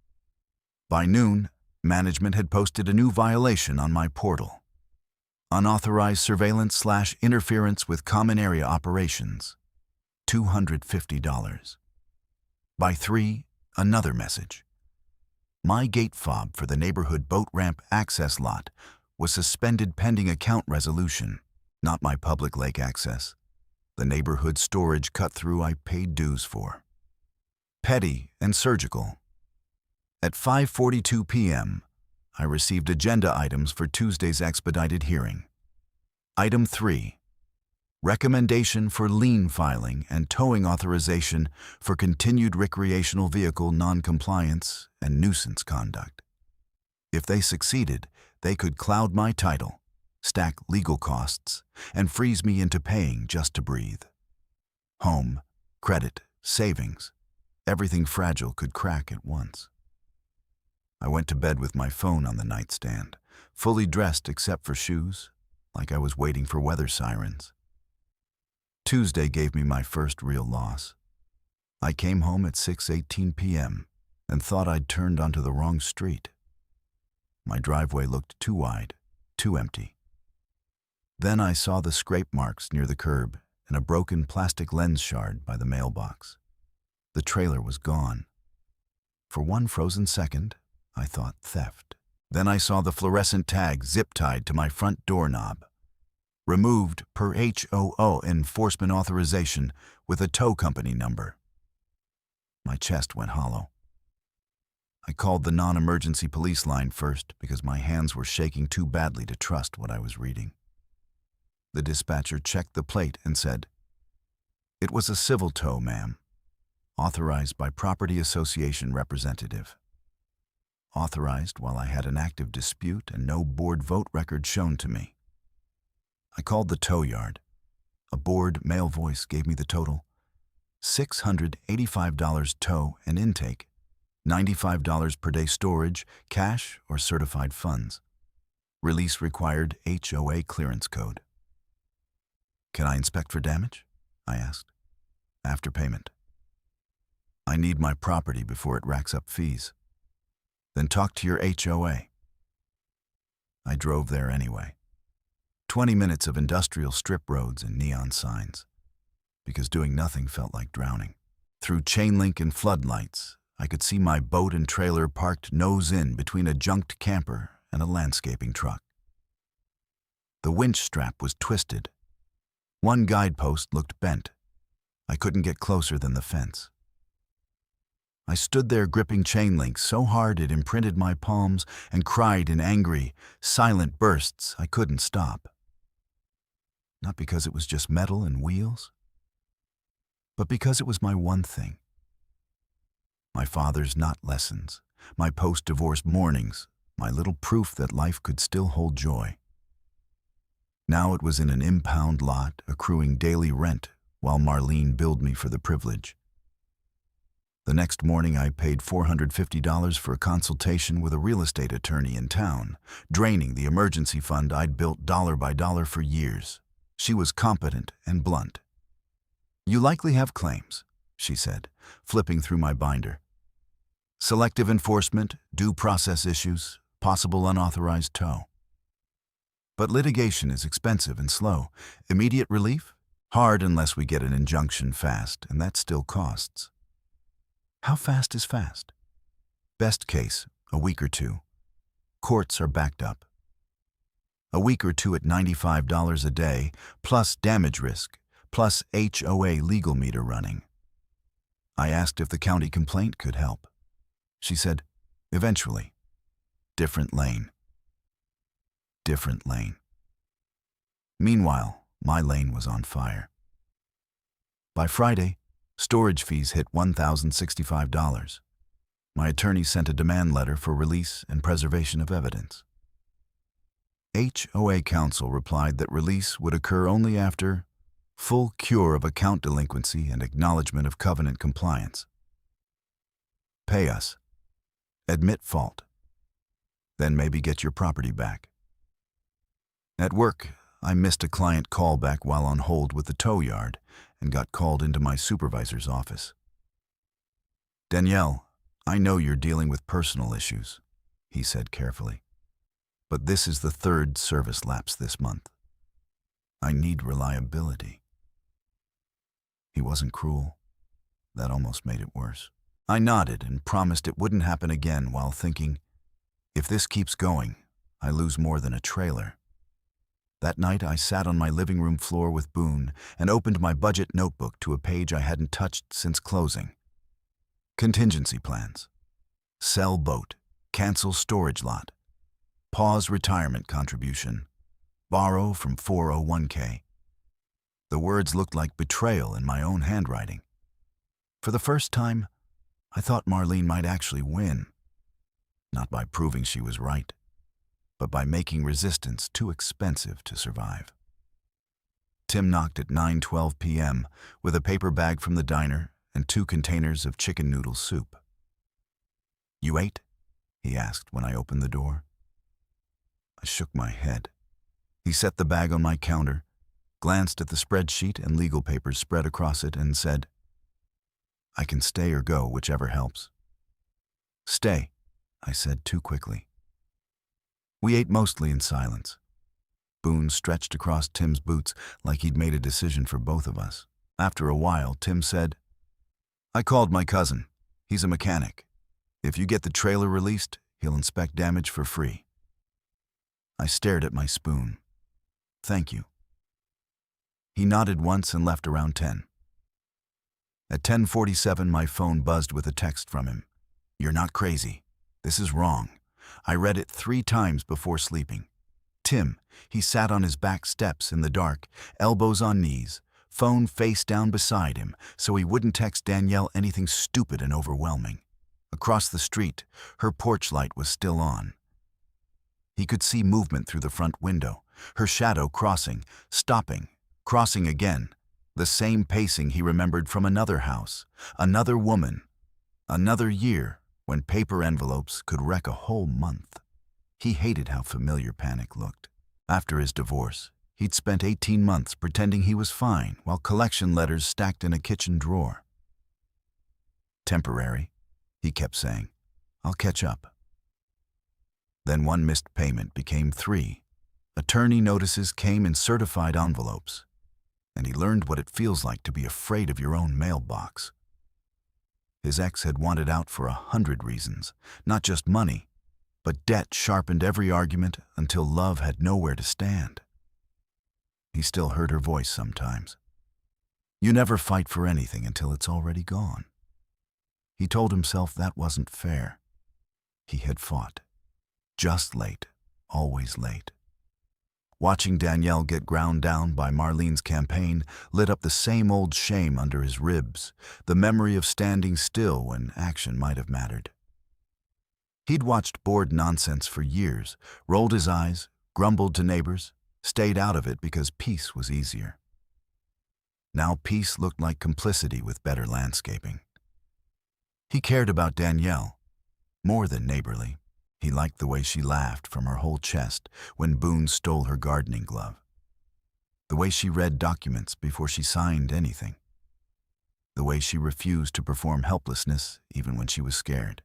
By noon, management had posted a new violation on my portal. Unauthorized surveillance/interference with common area operations. $250. By 3, another message. My gate fob for the neighborhood boat ramp access lot was suspended pending account resolution, not my public lake access. The neighborhood storage cut-through I paid dues for. Petty and surgical. At 5:42 p.m., I received agenda items for Tuesday's expedited hearing. Item 3. Recommendation for lien filing and towing authorization for continued recreational vehicle non-compliance and nuisance conduct. If they succeeded, they could cloud my title, stack legal costs, and freeze me into paying just to breathe. Home, credit, savings, everything fragile could crack at once. I went to bed with my phone on the nightstand, fully dressed except for shoes, like I was waiting for weather sirens. Tuesday gave me my first real loss. I came home at 6:18 p.m. and thought I'd turned onto the wrong street. My driveway looked too wide, too empty. Then I saw the scrape marks near the curb and a broken plastic lens shard by the mailbox. The trailer was gone. For one frozen second, I thought theft. Then I saw the fluorescent tag zip-tied to my front doorknob. Removed per HOA enforcement authorization with a tow company number. My chest went hollow. I called the non-emergency police line first because my hands were shaking too badly to trust what I was reading. The dispatcher checked the plate and said, "It was a civil tow, ma'am. Authorized by Property Association representative." Authorized while I had an active dispute and no board vote record shown to me. I called the tow yard. A bored male voice gave me the total. $685 tow and intake, $95 per day storage, cash or certified funds. Release required HOA clearance code. "Can I inspect for damage?" I asked. "After payment. I need my property before it racks up fees." "Then talk to your HOA." I drove there anyway. 20 minutes of industrial strip roads and neon signs, because doing nothing felt like drowning. Through chain link and floodlights, I could see my boat and trailer parked nose in between a junked camper and a landscaping truck. The winch strap was twisted. One guidepost looked bent. I couldn't get closer than the fence. I stood there gripping chain link so hard it imprinted my palms and cried in angry, silent bursts I couldn't stop. Not because it was just metal and wheels, but because it was my one thing. My father's not lessons, my post-divorce mornings, my little proof that life could still hold joy. Now it was in an impound lot accruing daily rent while Marlene billed me for the privilege. The next morning I paid $450 for a consultation with a real estate attorney in town, draining the emergency fund I'd built dollar by dollar for years. She was competent and blunt. "You likely have claims," she said, flipping through my binder. "Selective enforcement, due process issues, possible unauthorized tow. But litigation is expensive and slow. Immediate relief? Hard unless we get an injunction fast, and that still costs." How fast is fast? Best case, a week or 2. Courts are backed up. A week or 2 at $95 a day, plus damage risk, plus HOA legal meter running. I asked if the county complaint could help. She said, "Eventually. Different lane." Different lane. Meanwhile, my lane was on fire. By Friday, storage fees hit $1,065. My attorney sent a demand letter for release and preservation of evidence. HOA counsel replied that release would occur only after full cure of account delinquency and acknowledgement of covenant compliance. Pay us. Admit fault. Then maybe get your property back. At work, I missed a client callback while on hold with the tow yard and got called into my supervisor's office. "Danielle, I know you're dealing with personal issues," he said carefully, "but this is the third service lapse this month. I need reliability." He wasn't cruel. That almost made it worse. I nodded and promised it wouldn't happen again while thinking, if this keeps going, I lose more than a trailer. That night, I sat on my living room floor with Boone and opened my budget notebook to a page I hadn't touched since closing. Contingency plans. Sell boat. Cancel storage lot. Pause retirement contribution. Borrow from 401k. The words looked like betrayal in my own handwriting. For the first time, I thought Marlene might actually win. Not by proving she was right, but by making resistance too expensive to survive. Tim knocked at 9:12 p.m. with a paper bag from the diner and 2 containers of chicken noodle soup. "You ate?" he asked when I opened the door. I shook my head. He set the bag on my counter, glanced at the spreadsheet and legal papers spread across it, and said, "I can stay or go, whichever helps." "Stay," I said too quickly. We ate mostly in silence. Boone stretched across Tim's boots like he'd made a decision for both of us. After a while, Tim said, "I called my cousin. He's a mechanic. If you get the trailer released, he'll inspect damage for free." I stared at my spoon. "Thank you." He nodded once and left around 10. At 10:47, my phone buzzed with a text from him. "You're not crazy. This is wrong. I read it 3 times before sleeping." Tim, he sat on his back steps in the dark, elbows on knees, phone face down beside him, so he wouldn't text Danielle anything stupid and overwhelming. Across the street, her porch light was still on. He could see movement through the front window, her shadow crossing, stopping, crossing again, the same pacing he remembered from another house, another woman, another year when paper envelopes could wreck a whole month. He hated how familiar panic looked. After his divorce, he'd spent 18 months pretending he was fine while collection letters stacked in a kitchen drawer. "Temporary," he kept saying. "I'll catch up." Then one missed payment became 3. Attorney notices came in certified envelopes, and he learned what it feels like to be afraid of your own mailbox. His ex had wanted out for 100 reasons, not just money, but debt sharpened every argument until love had nowhere to stand. He still heard her voice sometimes. You never fight for anything until it's already gone. He told himself that wasn't fair. He had fought. Just late, always late. Watching Danielle get ground down by Marlene's campaign lit up the same old shame under his ribs, the memory of standing still when action might have mattered. He'd watched bored nonsense for years, rolled his eyes, grumbled to neighbors, stayed out of it because peace was easier. Now peace looked like complicity with better landscaping. He cared about Danielle, more than neighborly. He liked the way she laughed from her whole chest when Boone stole her gardening glove. The way she read documents before she signed anything. The way she refused to perform helplessness even when she was scared.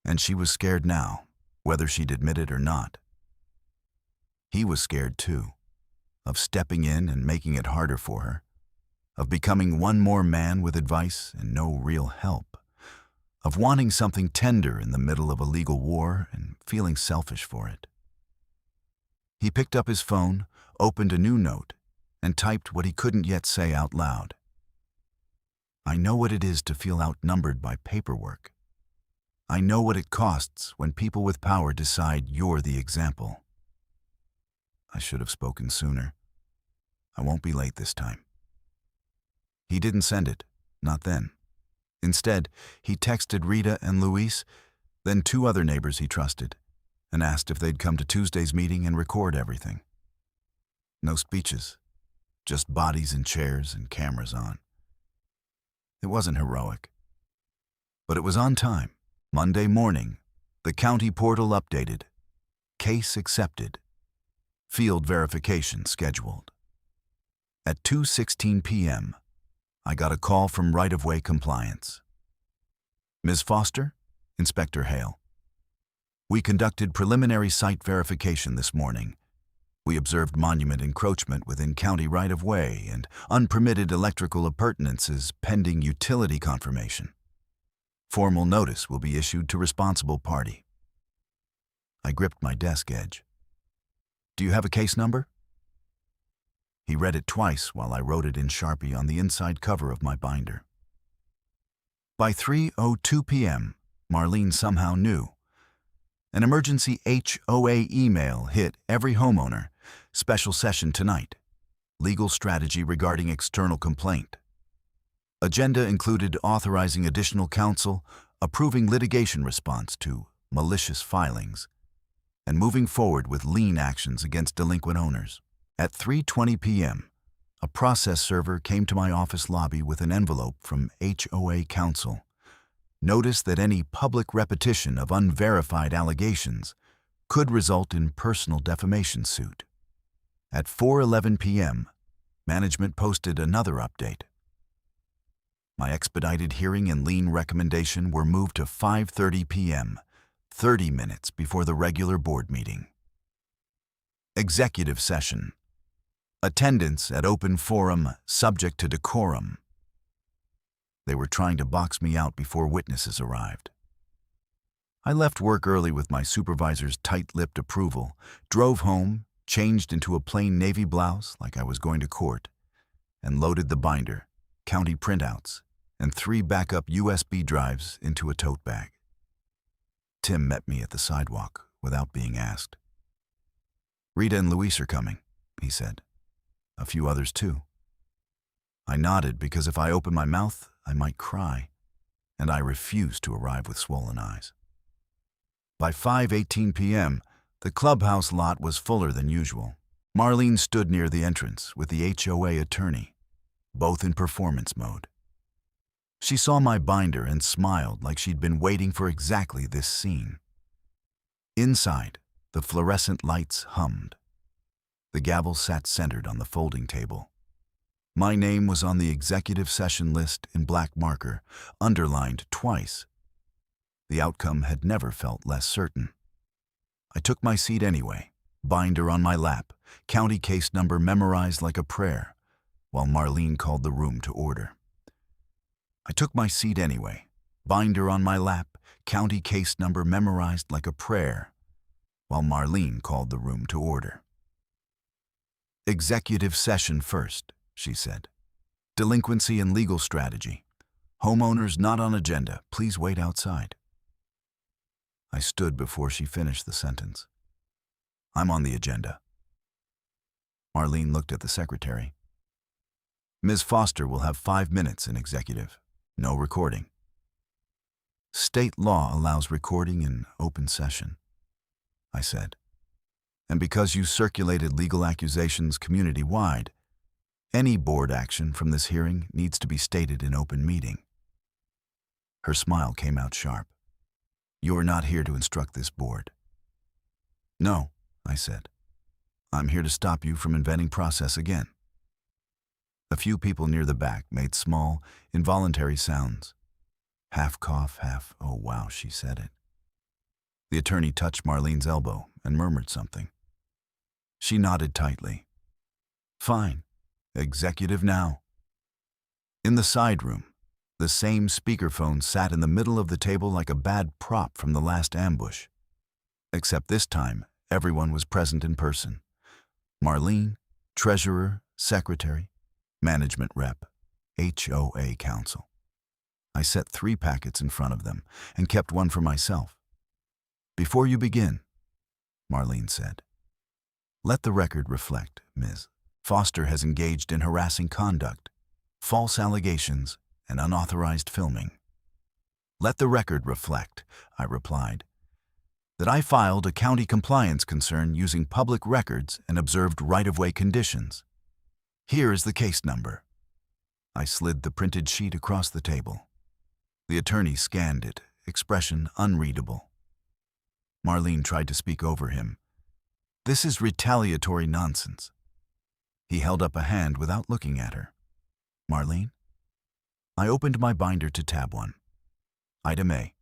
And she was scared now, whether she'd admit it or not. He was scared too, of stepping in and making it harder for her, of becoming one more man with advice and no real help, of wanting something tender in the middle of a legal war and feeling selfish for it. He picked up his phone, opened a new note, and typed what he couldn't yet say out loud. I know what it is to feel outnumbered by paperwork. I know what it costs when people with power decide you're the example. I should have spoken sooner. I won't be late this time. He didn't send it, not then. Instead, he texted Rita and Luis, then two other neighbors he trusted, and asked if they'd come to Tuesday's meeting and record everything. No speeches, just bodies in chairs and cameras on. It wasn't heroic, but it was on time. Monday morning, the county portal updated. Case accepted. Field verification scheduled. At 2:16 p.m., I got a call from right-of-way compliance. Ms. Foster, Inspector Hale. We conducted preliminary site verification this morning. We observed monument encroachment within county right-of-way and unpermitted electrical appurtenances pending utility confirmation. Formal notice will be issued to responsible party. I gripped my desk edge. Do you have a case number? He read it twice while I wrote it in Sharpie on the inside cover of my binder. By 3:02 p.m., Marlene somehow knew. An emergency HOA email hit every homeowner. Special session tonight. Legal strategy regarding external complaint. Agenda included authorizing additional counsel, approving litigation response to malicious filings, and moving forward with lien actions against delinquent owners. At 3:20 p.m., a process server came to my office lobby with an envelope from HOA counsel. Notice that any public repetition of unverified allegations could result in personal defamation suit. At 4:11 p.m., management posted another update. My expedited hearing and lien recommendation were moved to 5:30 p.m., 30 minutes before the regular board meeting. Executive session. Attendance at open forum subject to decorum. They were trying to box me out before witnesses arrived. I left work early with my supervisor's tight-lipped approval, drove home, changed into a plain navy blouse like I was going to court, and loaded the binder, county printouts, and 3 backup USB drives into a tote bag. Tim met me at the sidewalk without being asked. Rita and Luis are coming, he said. A few others too. I nodded because if I opened my mouth, I might cry, and I refused to arrive with swollen eyes. By 5:18 p.m., the clubhouse lot was fuller than usual. Marlene stood near the entrance with the HOA attorney, both in performance mode. She saw my binder and smiled like she'd been waiting for exactly this scene. Inside, the fluorescent lights hummed. The gavel sat centered on the folding table. My name was on the executive session list in black marker, underlined twice. The outcome had never felt less certain. I took my seat anyway, binder on my lap, county case number memorized like a prayer, while Marlene called the room to order. I took my seat anyway, binder on my lap, county case number memorized like a prayer, while Marlene called the room to order. Executive session first, she said. Delinquency and legal strategy. Homeowners not on agenda, please wait outside. I stood before she finished the sentence. I'm on the agenda. Marlene looked at the secretary. Ms. Foster will have 5 minutes in executive. No recording. State law allows recording in open session, I said. And because you circulated legal accusations community-wide, any board action from this hearing needs to be stated in open meeting. Her smile came out sharp. You are not here to instruct this board. No, I said. I'm here to stop you from inventing process again. A few people near the back made small, involuntary sounds. Half cough, half, oh wow, she said it. The attorney touched Marlene's elbow and murmured something. She nodded tightly. Fine. Executive now. In the side room, the same speakerphone sat in the middle of the table like a bad prop from the last ambush. Except this time, everyone was present in person. Marlene, treasurer, secretary, management rep, HOA counsel. I set 3 packets in front of them and kept one for myself. "Before you begin," Marlene said, "let the record reflect, Ms. Foster has engaged in harassing conduct, false allegations, and unauthorized filming." "Let the record reflect," I replied, "that I filed a county compliance concern using public records and observed right-of-way conditions. Here is the case number." I slid the printed sheet across the table. The attorney scanned it, expression unreadable. Marlene tried to speak over him. "This is retaliatory nonsense." He held up a hand without looking at her. "Marlene?" I opened my binder to tab 1. Item A.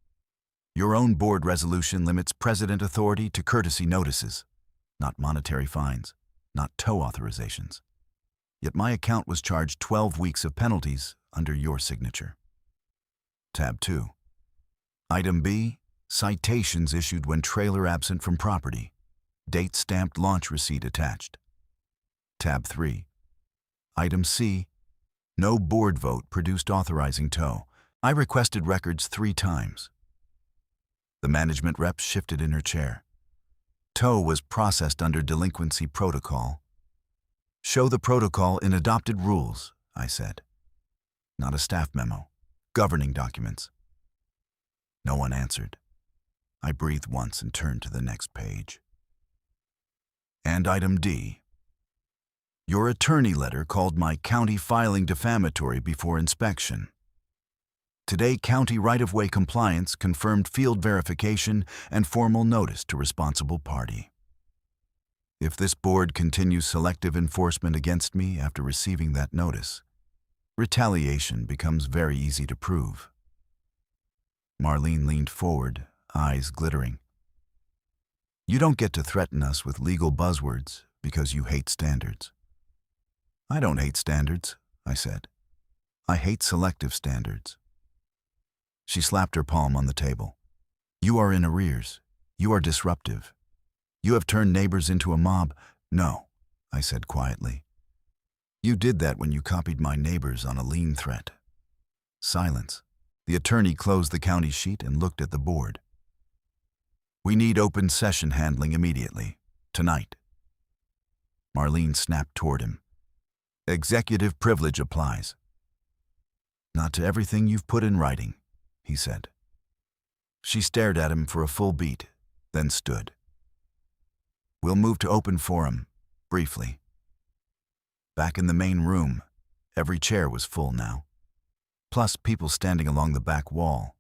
Your own board resolution limits president authority to courtesy notices, not monetary fines, not tow authorizations. Yet my account was charged 12 weeks of penalties under your signature. Tab 2. Item B. Citations issued when trailer absent from property. Date stamped launch receipt attached. Tab 3. Item C. No board vote produced authorizing tow. I requested records 3 times. The management rep shifted in her chair. Tow was processed under delinquency protocol. "Show the protocol in adopted rules," I said. "Not a staff memo. Governing documents." No one answered. I breathed once and turned to the next page. And item D. Your attorney letter called my county filing defamatory before inspection. Today, county right-of-way compliance confirmed field verification and formal notice to responsible party. If this board continues selective enforcement against me after receiving that notice, retaliation becomes very easy to prove. Marlene leaned forward, eyes glittering. "You don't get to threaten us with legal buzzwords because you hate standards." "I don't hate standards," I said. "I hate selective standards." She slapped her palm on the table. "You are in arrears. You are disruptive. You have turned neighbors into a mob." "No," I said quietly. "You did that when you copied my neighbors on a lien threat." Silence. The attorney closed the county sheet and looked at the board. "We need open session handling immediately. Tonight." Marlene snapped toward him. "Executive privilege applies." "Not to everything you've put in writing," he said. She stared at him for a full beat, then stood. "We'll move to open forum, briefly." Back in the main room, every chair was full now, plus people standing along the back wall.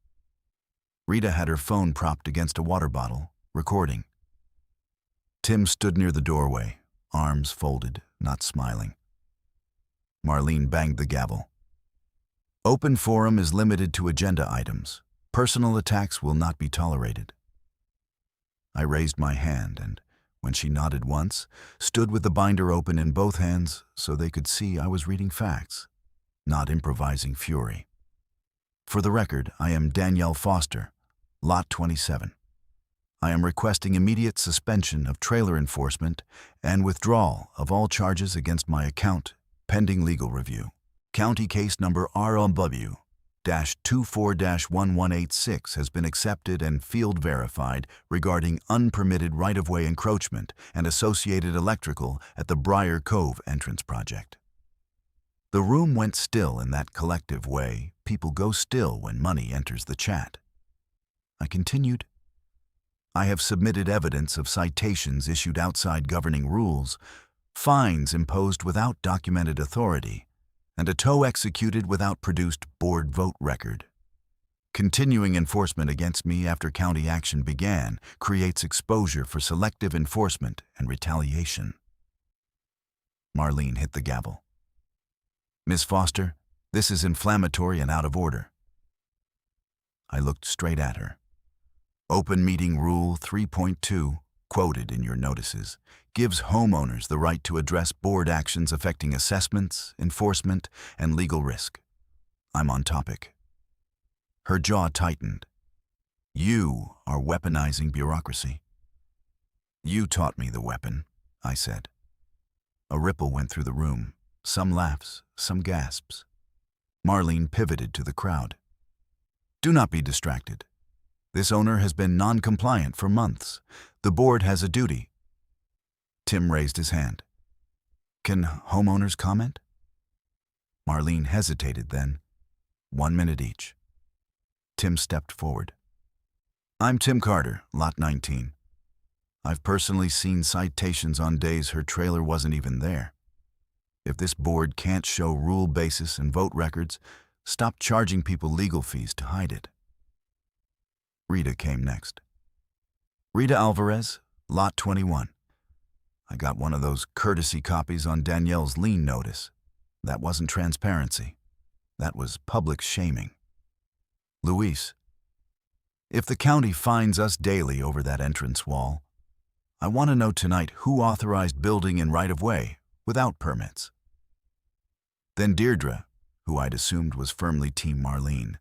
Rita had her phone propped against a water bottle, recording. Tim stood near the doorway, arms folded, not smiling. Marlene banged the gavel. "Open forum is limited to agenda items. Personal attacks will not be tolerated." I raised my hand and, when she nodded once, stood with the binder open in both hands so they could see I was reading facts, not improvising fury. "For the record, I am Danielle Foster, Lot 27. I am requesting immediate suspension of trailer enforcement and withdrawal of all charges against my account, pending legal review. County case number ROW-24-1186 has been accepted and field verified regarding unpermitted right-of-way encroachment and associated electrical at the Briar Cove entrance project." The room went still in that collective way people go still when money enters the chat. I continued, "I have submitted evidence of citations issued outside governing rules, fines imposed without documented authority, and a tow executed without produced board vote record. Continuing enforcement against me after county action began creates exposure for selective enforcement and retaliation." Marlene hit the gavel. "Ms. Foster, this is inflammatory and out of order." I looked straight at her. "Open Meeting Rule 3.2, quoted in your notices, gives homeowners the right to address board actions affecting assessments, enforcement, and legal risk. I'm on topic." Her jaw tightened. "You are weaponizing bureaucracy." "You taught me the weapon," I said. A ripple went through the room, some laughs, some gasps. Marlene pivoted to the crowd. Do not be distracted. This owner has been non-compliant for months. The board has a duty. Tim raised his hand. Can homeowners comment? Marlene hesitated then. 1 minute each. Tim stepped forward. I'm Tim Carter, Lot 19. I've personally seen citations on days her trailer wasn't even there. If this board can't show rule basis and vote records, stop charging people legal fees to hide it. Rita came next. Rita Alvarez, Lot 21. I got one of those courtesy copies on Danielle's lien notice. That wasn't transparency. That was public shaming. Luis, if the county fines us daily over that entrance wall, I want to know tonight who authorized building in right-of-way without permits. Then Deirdre, who I'd assumed was firmly Team Marlene,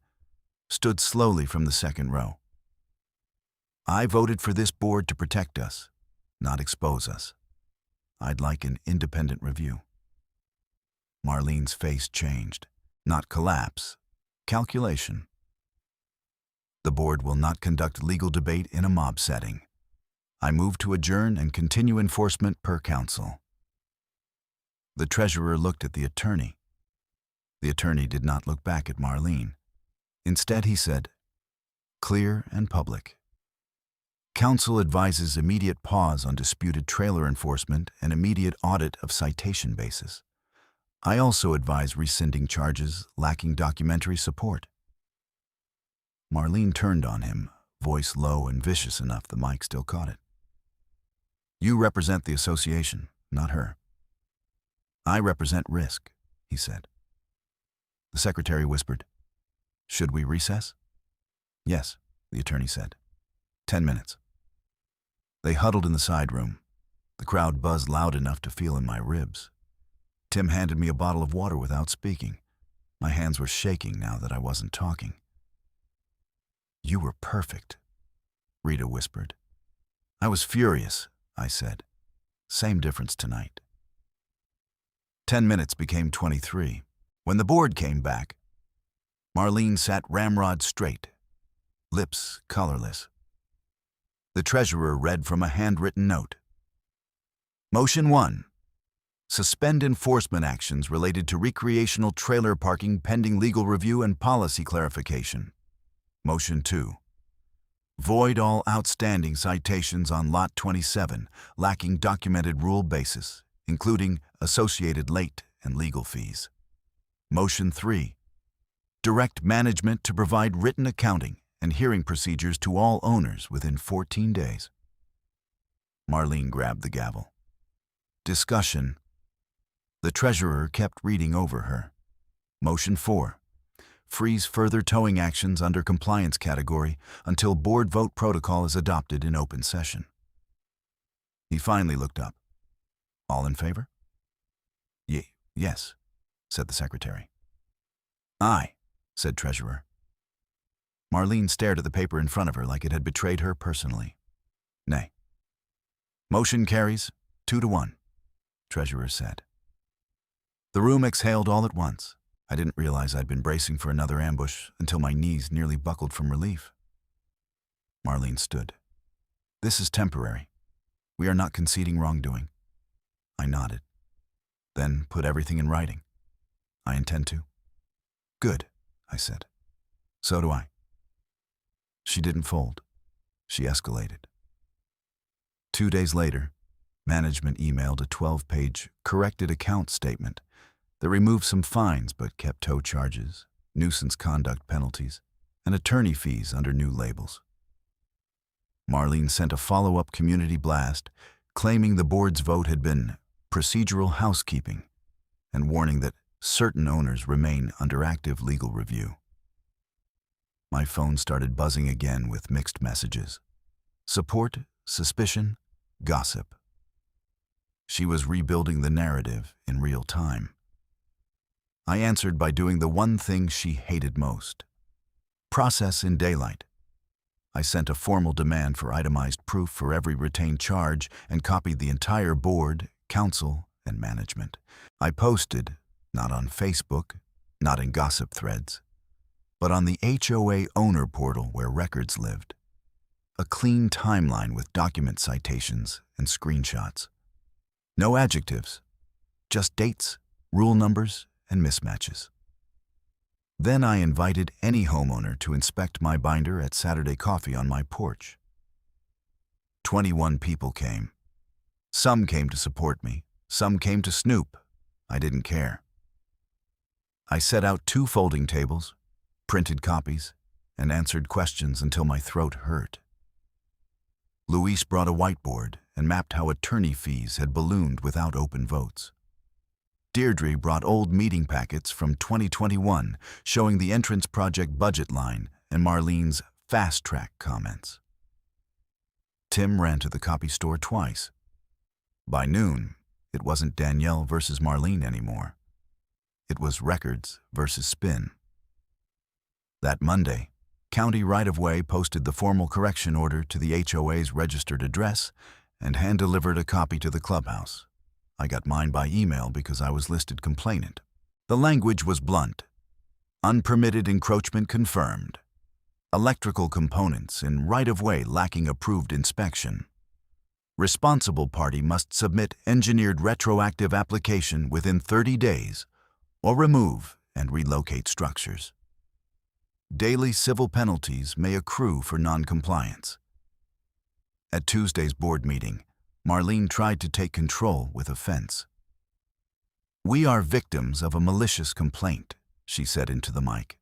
stood slowly from the second row. I voted for this board to protect us, not expose us. I'd like an independent review. Marlene's face changed. Not collapse, calculation. The board will not conduct legal debate in a mob setting. I move to adjourn and continue enforcement per council. The treasurer looked at the attorney. The attorney did not look back at Marlene. Instead, he said, clear and public. Council advises immediate pause on disputed trailer enforcement and immediate audit of citation basis. I also advise rescinding charges lacking documentary support. Marlene turned on him, voice low and vicious enough the mic still caught it. You represent the association, not her. I represent risk, he said. The secretary whispered, should we recess? Yes, the attorney said. 10 minutes. They huddled in the side room. The crowd buzzed loud enough to feel in my ribs. Tim handed me a bottle of water without speaking. My hands were shaking now that I wasn't talking. You were perfect, Rita whispered. I was furious, I said. Same difference tonight. 10 minutes became 23. When the board came back, Marlene sat ramrod straight, lips colorless. The treasurer read from a handwritten note. Motion 1. Suspend enforcement actions related to recreational trailer parking pending legal review and policy clarification. Motion 2. Void all outstanding citations on Lot 27 lacking documented rule basis, including associated late and legal fees. Motion 3. Direct management to provide written accounting and hearing procedures to all owners within 14 days. Marlene grabbed the gavel. Discussion. The treasurer kept reading over her. Motion 4. Freeze further towing actions under compliance category until board vote protocol is adopted in open session. He finally looked up. All in favor? Yes, said the secretary. Aye, said treasurer. Marlene stared at the paper in front of her like it had betrayed her personally. Nay. Motion carries 2-1, treasurer said. The room exhaled all at once. I didn't realize I'd been bracing for another ambush until my knees nearly buckled from relief. Marlene stood. This is temporary. We are not conceding wrongdoing. I nodded. Then put everything in writing. I intend to. Good, I said. So do I. She didn't fold. She escalated. 2 days later, management emailed a 12-page corrected account statement that removed some fines but kept tow charges, nuisance conduct penalties, and attorney fees under new labels. Marlene sent a follow-up community blast claiming the board's vote had been procedural housekeeping and warning that certain owners remain under active legal review. My phone started buzzing again with mixed messages. Support, suspicion, gossip. She was rebuilding the narrative in real time. I answered by doing the one thing she hated most. Process in daylight. I sent a formal demand for itemized proof for every retained charge and copied the entire board, council, and management. I posted, not on Facebook, not in gossip threads, but on the HOA owner portal where records lived. A clean timeline with document citations and screenshots. No adjectives, just dates, rule numbers, and mismatches. Then I invited any homeowner to inspect my binder at Saturday coffee on my porch. 21 people came. Some came to support me, some came to snoop. I didn't care. I set out 2 folding tables, printed copies, and answered questions until my throat hurt. Luis brought a whiteboard and mapped how attorney fees had ballooned without open votes. Deirdre brought old meeting packets from 2021 showing the entrance project budget line and Marlene's fast-track comments. Tim ran to the copy store twice. By noon, it wasn't Danielle versus Marlene anymore. It was records versus spin. That Monday, County Right-of-Way posted the formal correction order to the HOA's registered address and hand-delivered a copy to the clubhouse. I got mine by email because I was listed complainant. The language was blunt. Unpermitted encroachment confirmed. Electrical components in right-of-way lacking approved inspection. Responsible party must submit engineered retroactive application within 30 days or remove and relocate structures. Daily civil penalties may accrue for non-compliance. At Tuesday's board meeting, Marlene tried to take control with offense. "We are victims of a malicious complaint," she said into the mic.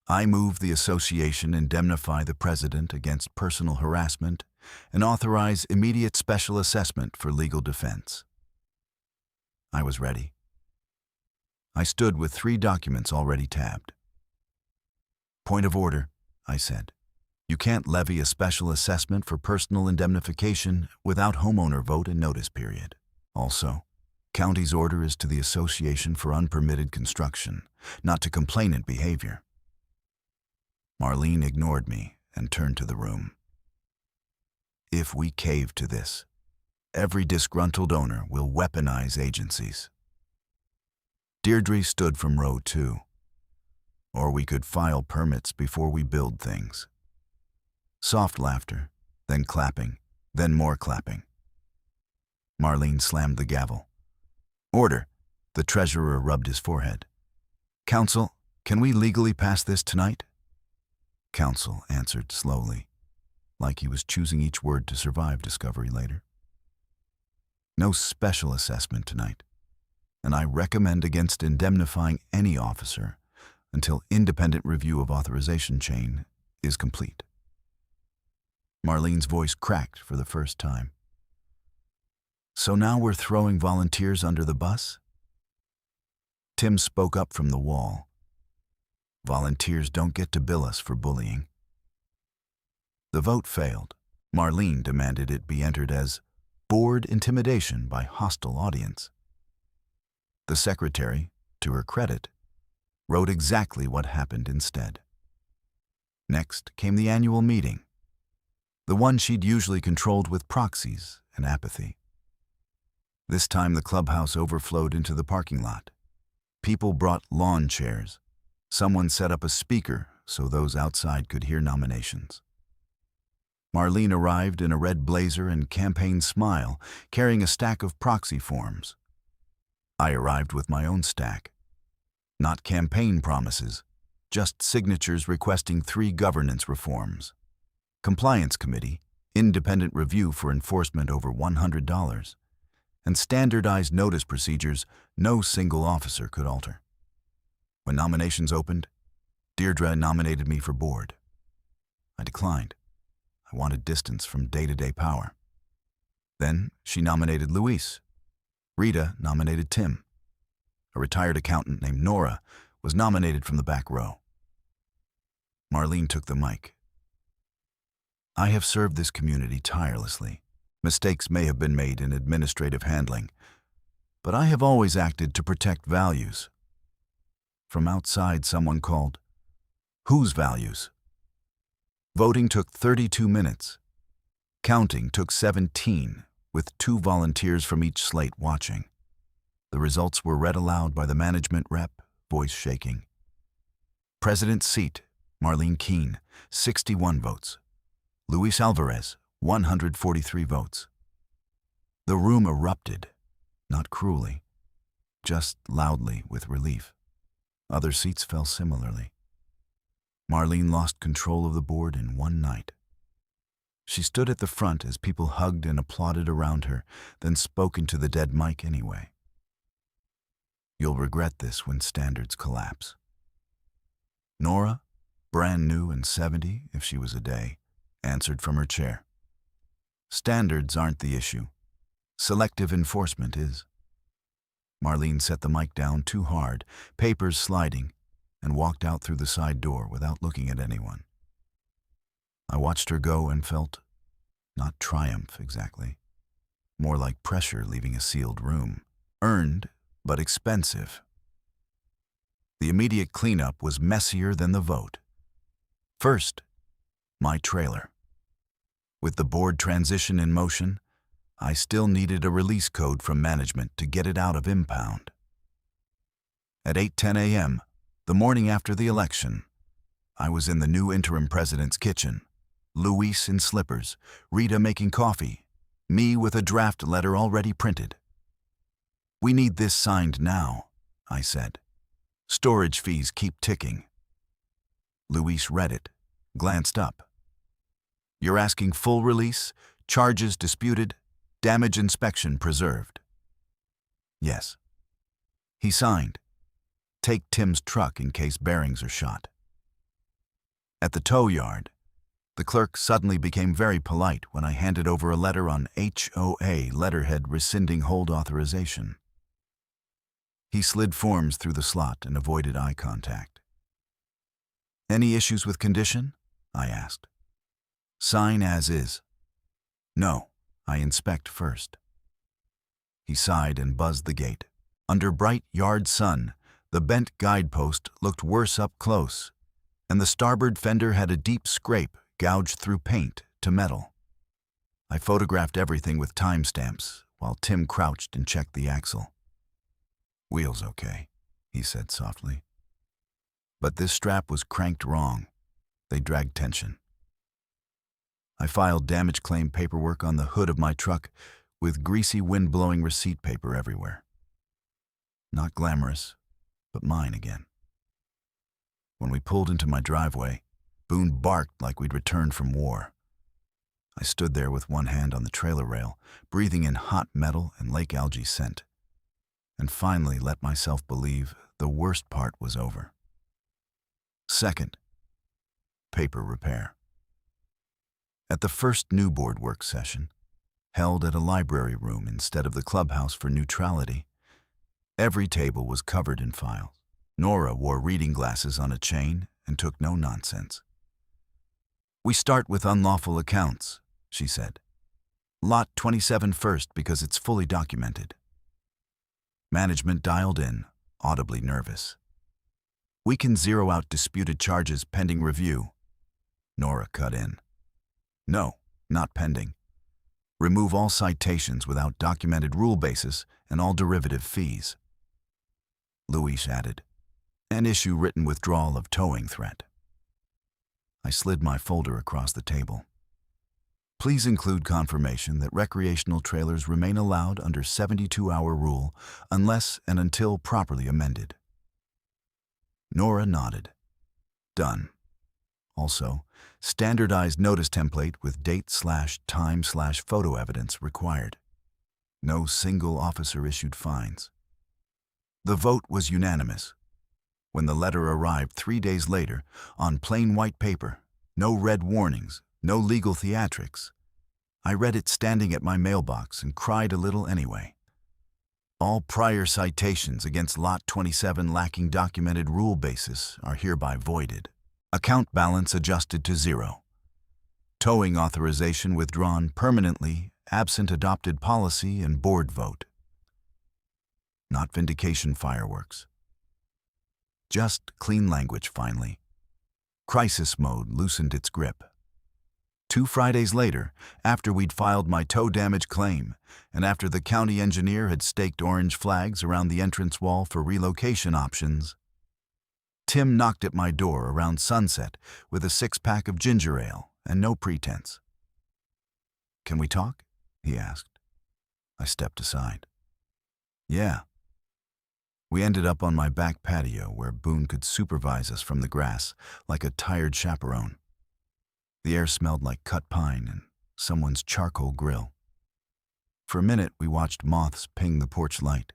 "I move the association indemnify the president against personal harassment and authorize immediate special assessment for legal defense." I was ready. I stood with 3 documents already tabbed. "Point of order," I said. "You can't levy a special assessment for personal indemnification without homeowner vote and notice period. Also, county's order is to the association for unpermitted construction, not to complainant behavior." Marlene ignored me and turned to the room. "If we cave to this, every disgruntled owner will weaponize agencies." Deirdre stood from row 2. "Or we could file permits before we build things." Soft laughter, then clapping, then more clapping. Marlene slammed the gavel. "Order." The treasurer rubbed his forehead. "Council, can we legally pass this tonight?" Council answered slowly, like he was choosing each word to survive discovery later. "No special assessment tonight, and I recommend against indemnifying any officer until independent review of authorization chain is complete." Marlene's voice cracked for the first time. "So now we're throwing volunteers under the bus?" Tim spoke up from the wall. "Volunteers don't get to bill us for bullying." The vote failed. Marlene demanded it be entered as board intimidation by hostile audience. The secretary, to her credit, wrote exactly what happened instead. Next came the annual meeting, the one she'd usually controlled with proxies and apathy. This time the clubhouse overflowed into the parking lot. People brought lawn chairs. Someone set up a speaker so those outside could hear nominations. Marlene arrived in a red blazer and campaign smile, carrying a stack of proxy forms. I arrived with my own stack. Not campaign promises, just signatures requesting 3 governance reforms. Compliance Committee, independent review for enforcement over $100, and standardized notice procedures no single officer could alter. When nominations opened, Deirdre nominated me for board. I declined. I wanted distance from day-to-day power. Then she nominated Luis. Rita nominated Tim. A retired accountant named Nora was nominated from the back row. Marlene took the mic. "I have served this community tirelessly. Mistakes may have been made in administrative handling, but I have always acted to protect values." From outside, someone called, "Whose values?" Voting took 32 minutes. Counting took 17, with 2 volunteers from each slate watching. The results were read aloud by the management rep, voice shaking. President's seat, Marlene Keene, 61 votes. Luis Alvarez, 143 votes. The room erupted, not cruelly, just loudly with relief. Other seats fell similarly. Marlene lost control of the board in one night. She stood at the front as people hugged and applauded around her, then spoke into the dead mic anyway. You'll regret this when standards collapse. Nora, brand new and 70 if she was a day, answered from her chair. Standards aren't the issue. Selective enforcement is. Marlene set the mic down too hard, papers sliding, and walked out through the side door without looking at anyone. I watched her go and felt, not triumph exactly, more like pressure leaving a sealed room. Earned, but expensive. The immediate cleanup was messier than the vote. First, my trailer. With the board transition in motion, I still needed a release code from management to get it out of impound. At 8:10 a.m., the morning after the election, I was in the new interim president's kitchen, Luis in slippers, Rita making coffee, me with a draft letter already printed. We need this signed now, I said. Storage fees keep ticking. Luis read it, glanced up. You're asking full release, charges disputed, damage inspection preserved. Yes. He signed. Take Tim's truck in case bearings are shot. At the tow yard, the clerk suddenly became very polite when I handed over a letter on HOA letterhead rescinding hold authorization. He slid forms through the slot and avoided eye contact. Any issues with condition? I asked. Sign as is. No, I inspect first. He sighed and buzzed the gate. Under bright yard sun, the bent guidepost looked worse up close, and the starboard fender had a deep scrape gouged through paint to metal. I photographed everything with timestamps while Tim crouched and checked the axle. Wheels okay, he said softly. But this strap was cranked wrong. They dragged tension. I filed damage claim paperwork on the hood of my truck with greasy wind-blowing receipt paper everywhere. Not glamorous, but mine again. When we pulled into my driveway, Boone barked like we'd returned from war. I stood there with one hand on the trailer rail, breathing in hot metal and lake algae scent, and finally let myself believe the worst part was over. Second, paper repair. At the first new board work session, held at a library room instead of the clubhouse for neutrality, every table was covered in files. Nora wore reading glasses on a chain and took no nonsense. We start with unlawful accounts, she said. Lot 27 first because it's fully documented. Management dialed in, audibly nervous. We can zero out disputed charges pending review. Nora cut in. No, not pending. Remove all citations without documented rule basis and all derivative fees. Luis added, and issue written withdrawal of towing threat. I slid my folder across the table. Please include confirmation that recreational trailers remain allowed under 72-hour rule unless and until properly amended. Nora nodded. Done. Also, standardized notice template with date/time/photo evidence required. No single officer-issued fines. The vote was unanimous. When the letter arrived 3 days later, on plain white paper, no red warnings, no legal theatrics, I read it standing at my mailbox and cried a little anyway. All prior citations against Lot 27 lacking documented rule basis are hereby voided. Account balance adjusted to 0. Towing authorization withdrawn permanently, absent adopted policy and board vote. Not vindication fireworks. Just clean language finally. Crisis mode loosened its grip. 2 Fridays later, after we'd filed my tow damage claim, and after the county engineer had staked orange flags around the entrance wall for relocation options, Tim knocked at my door around sunset with a six-pack of ginger ale and no pretense. "Can we talk?" he asked. I stepped aside. "Yeah." We ended up on my back patio where Boone could supervise us from the grass like a tired chaperone. The air smelled like cut pine and someone's charcoal grill. For a minute, we watched moths ping the porch light.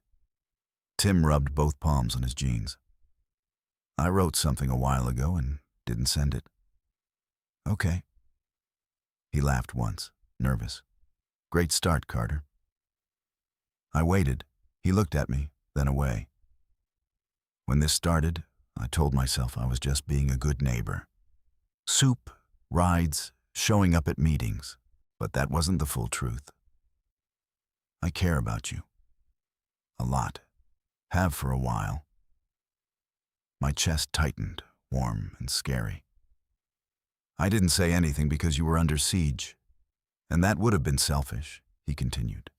Tim rubbed both palms on his jeans. "I wrote something a while ago and didn't send it." "Okay." He laughed once, nervous. "Great start, Carter." I waited. He looked at me, then away. When this started, I told myself I was just being a good neighbor. Soup, rides, showing up at meetings. But that wasn't the full truth. I care about you. A lot. Have for a while. My chest tightened, warm and scary. "I didn't say anything because you were under siege. And that would have been selfish," he continued.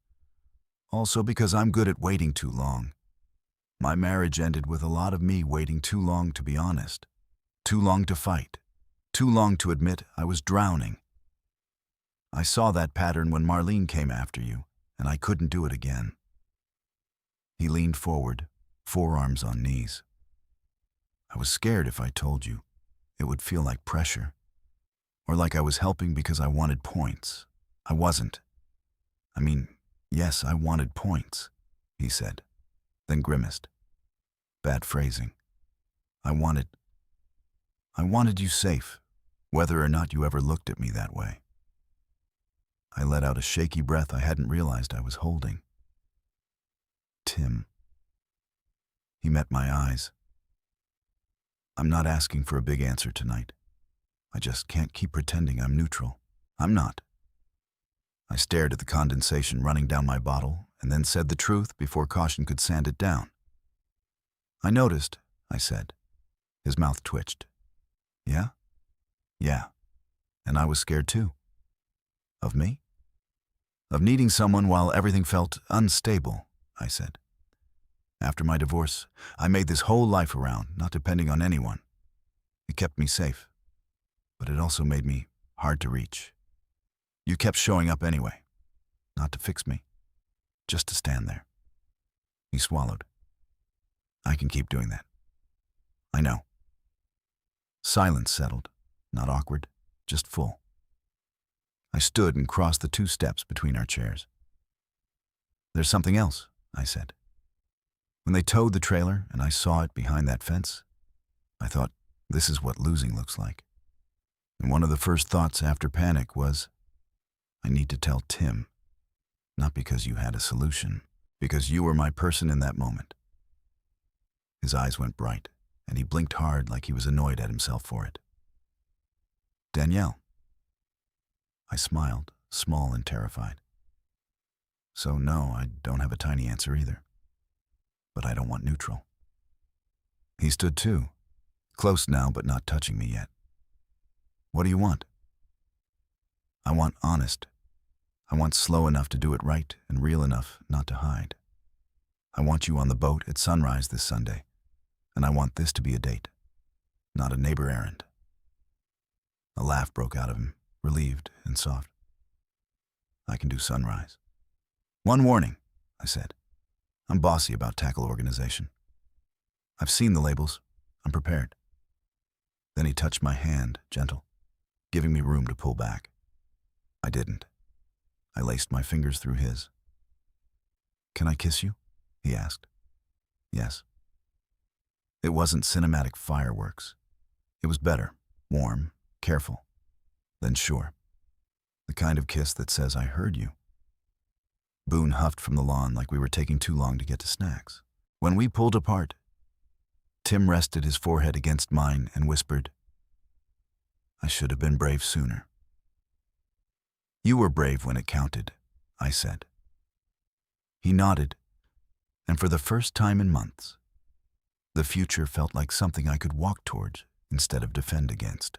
"Also because I'm good at waiting too long. My marriage ended with a lot of me waiting too long to be honest. Too long to fight. Too long to admit I was drowning. I saw that pattern when Marlene came after you, and I couldn't do it again." He leaned forward, forearms on knees. "I was scared if I told you. It would feel like pressure. Or like I was helping because I wanted points. I wasn't. I mean, yes, I wanted points," he said, then grimaced. Bad phrasing. I wanted you safe, whether or not you ever looked at me that way." I let out a shaky breath I hadn't realized I was holding. "Tim." He met my eyes. "I'm not asking for a big answer tonight. I just can't keep pretending I'm neutral. I'm not." I stared at the condensation running down my bottle and then said the truth before caution could sand it down. "I noticed," I said. His mouth twitched. "Yeah?" "Yeah. And I was scared too." "Of me?" "Of needing someone while everything felt unstable," I said. "After my divorce, I made this whole life around, not depending on anyone. It kept me safe. But it also made me hard to reach. You kept showing up anyway. Not to fix me. Just to stand there." He swallowed. "I can keep doing that." "I know." Silence settled. Not awkward, just full. I stood and crossed the 2 steps between our chairs. "There's something else," I said. "When they towed the trailer and I saw it behind that fence, I thought, this is what losing looks like. And one of the first thoughts after panic was, I need to tell Tim, not because you had a solution, because you were my person in that moment." His eyes went bright, and he blinked hard like he was annoyed at himself for it. "Danielle." I smiled, small and terrified. "So no, I don't have a tiny answer either. But I don't want neutral." He stood too, close now but not touching me yet. "What do you want?" "I want honest. I want slow enough to do it right and real enough not to hide. I want you on the boat at sunrise this Sunday, and I want this to be a date, not a neighbor errand." A laugh broke out of him, relieved and soft. "I can do sunrise." "One warning," I said. "I'm bossy about tackle organization. I've seen the labels. I'm prepared." Then he touched my hand, gentle, giving me room to pull back. I didn't. I laced my fingers through his. "Can I kiss you?" he asked. "Yes." It wasn't cinematic fireworks. It was better, warm, careful, then sure. The kind of kiss that says, "I heard you." Boone huffed from the lawn like we were taking too long to get to snacks. When we pulled apart, Tim rested his forehead against mine and whispered, "I should have been brave sooner." "You were brave when it counted," I said. He nodded, and for the first time in months, the future felt like something I could walk towards instead of defend against.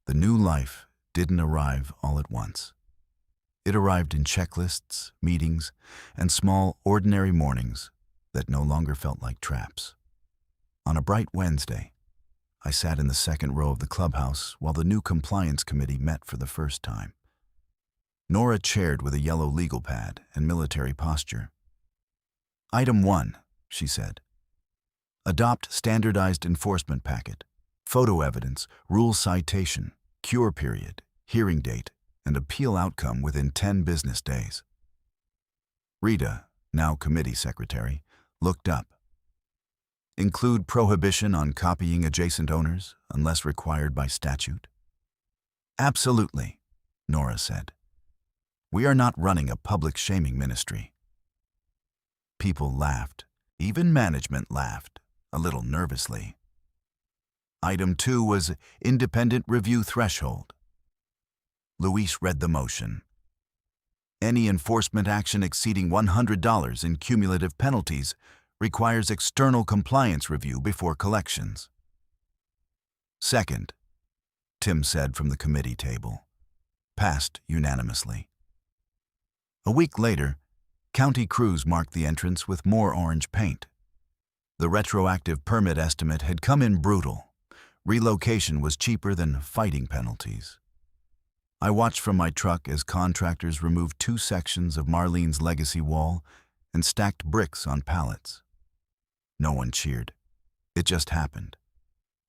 The new life didn't arrive all at once. It arrived in checklists, meetings, and small, ordinary mornings that no longer felt like traps. On a bright Wednesday, I sat in the second row of the clubhouse while the new compliance committee met for the first time. Nora chaired with a yellow legal pad and military posture. Item 1, she said. Adopt standardized enforcement packet, photo evidence, rule citation, cure period, hearing date, and appeal outcome within 10 business days. Rita, now committee secretary, looked up. Include prohibition on copying adjacent owners unless required by statute? Absolutely, Nora said. We are not running a public shaming ministry. People laughed. Even management laughed, a little nervously. Item 2 was independent review threshold. Luis read the motion. Any enforcement action exceeding $100 in cumulative penalties requires external compliance review before collections. Second, Tim said from the committee table. Passed unanimously. A week later, county crews marked the entrance with more orange paint. The retroactive permit estimate had come in brutal. Relocation was cheaper than fighting penalties. I watched from my truck as contractors removed 2 sections of Marlene's legacy wall and stacked bricks on pallets. No one cheered. It just happened,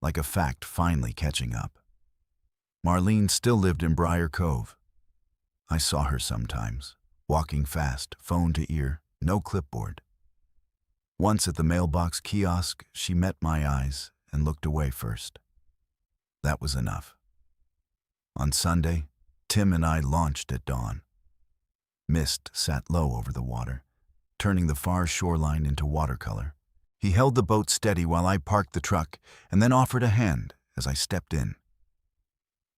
like a fact finally catching up. Marlene still lived in Briar Cove. I saw her sometimes, walking fast, phone to ear, no clipboard. Once at the mailbox kiosk, she met my eyes and looked away first. That was enough. On Sunday, Tim and I launched at dawn. Mist sat low over the water, turning the far shoreline into watercolor. He held the boat steady while I parked the truck and then offered a hand as I stepped in.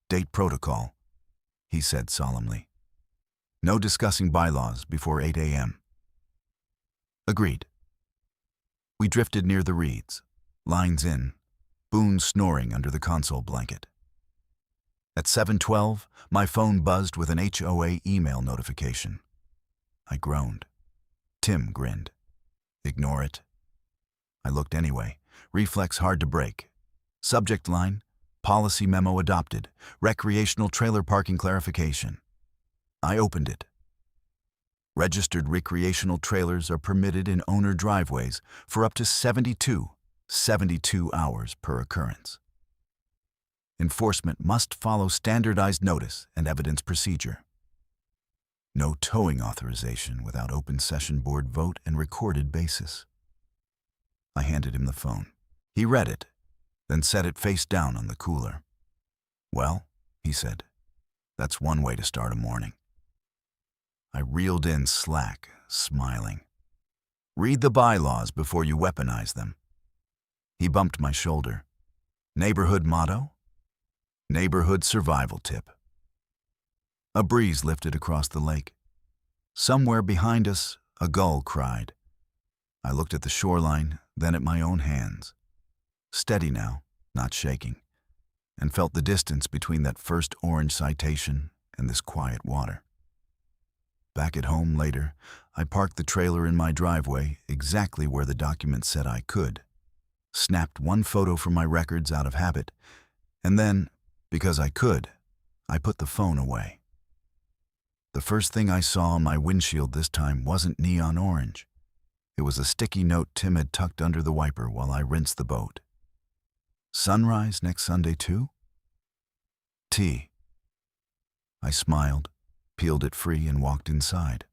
Date protocol, he said solemnly. No discussing bylaws before 8 a.m. Agreed. We drifted near the reeds, lines in, Boone snoring under the console blanket. At 7:12, my phone buzzed with an HOA email notification. I groaned. Tim grinned. Ignore it. I looked anyway, reflex hard to break. Subject line, policy memo adopted, recreational trailer parking clarification. I opened it. Registered recreational trailers are permitted in owner driveways for up to 72 hours per occurrence. Enforcement must follow standardized notice and evidence procedure. No towing authorization without open session board vote and recorded basis. I handed him the phone. He read it, then set it face down on the cooler. Well, he said, that's one way to start a morning. I reeled in slack, smiling. Read the bylaws before you weaponize them. He bumped my shoulder. Neighborhood motto? Neighborhood survival tip. A breeze lifted across the lake. Somewhere behind us, a gull cried. I looked at the shoreline, then at my own hands. Steady now, not shaking, and felt the distance between that first orange citation and this quiet water. Back at home later, I parked the trailer in my driveway exactly where the document said I could, snapped one photo from my records out of habit, and then, because I could, I put the phone away. The first thing I saw on my windshield this time wasn't neon orange. It was a sticky note Tim had tucked under the wiper while I rinsed the boat. Sunrise next Sunday too? Tea. I smiled, peeled it free, and walked inside.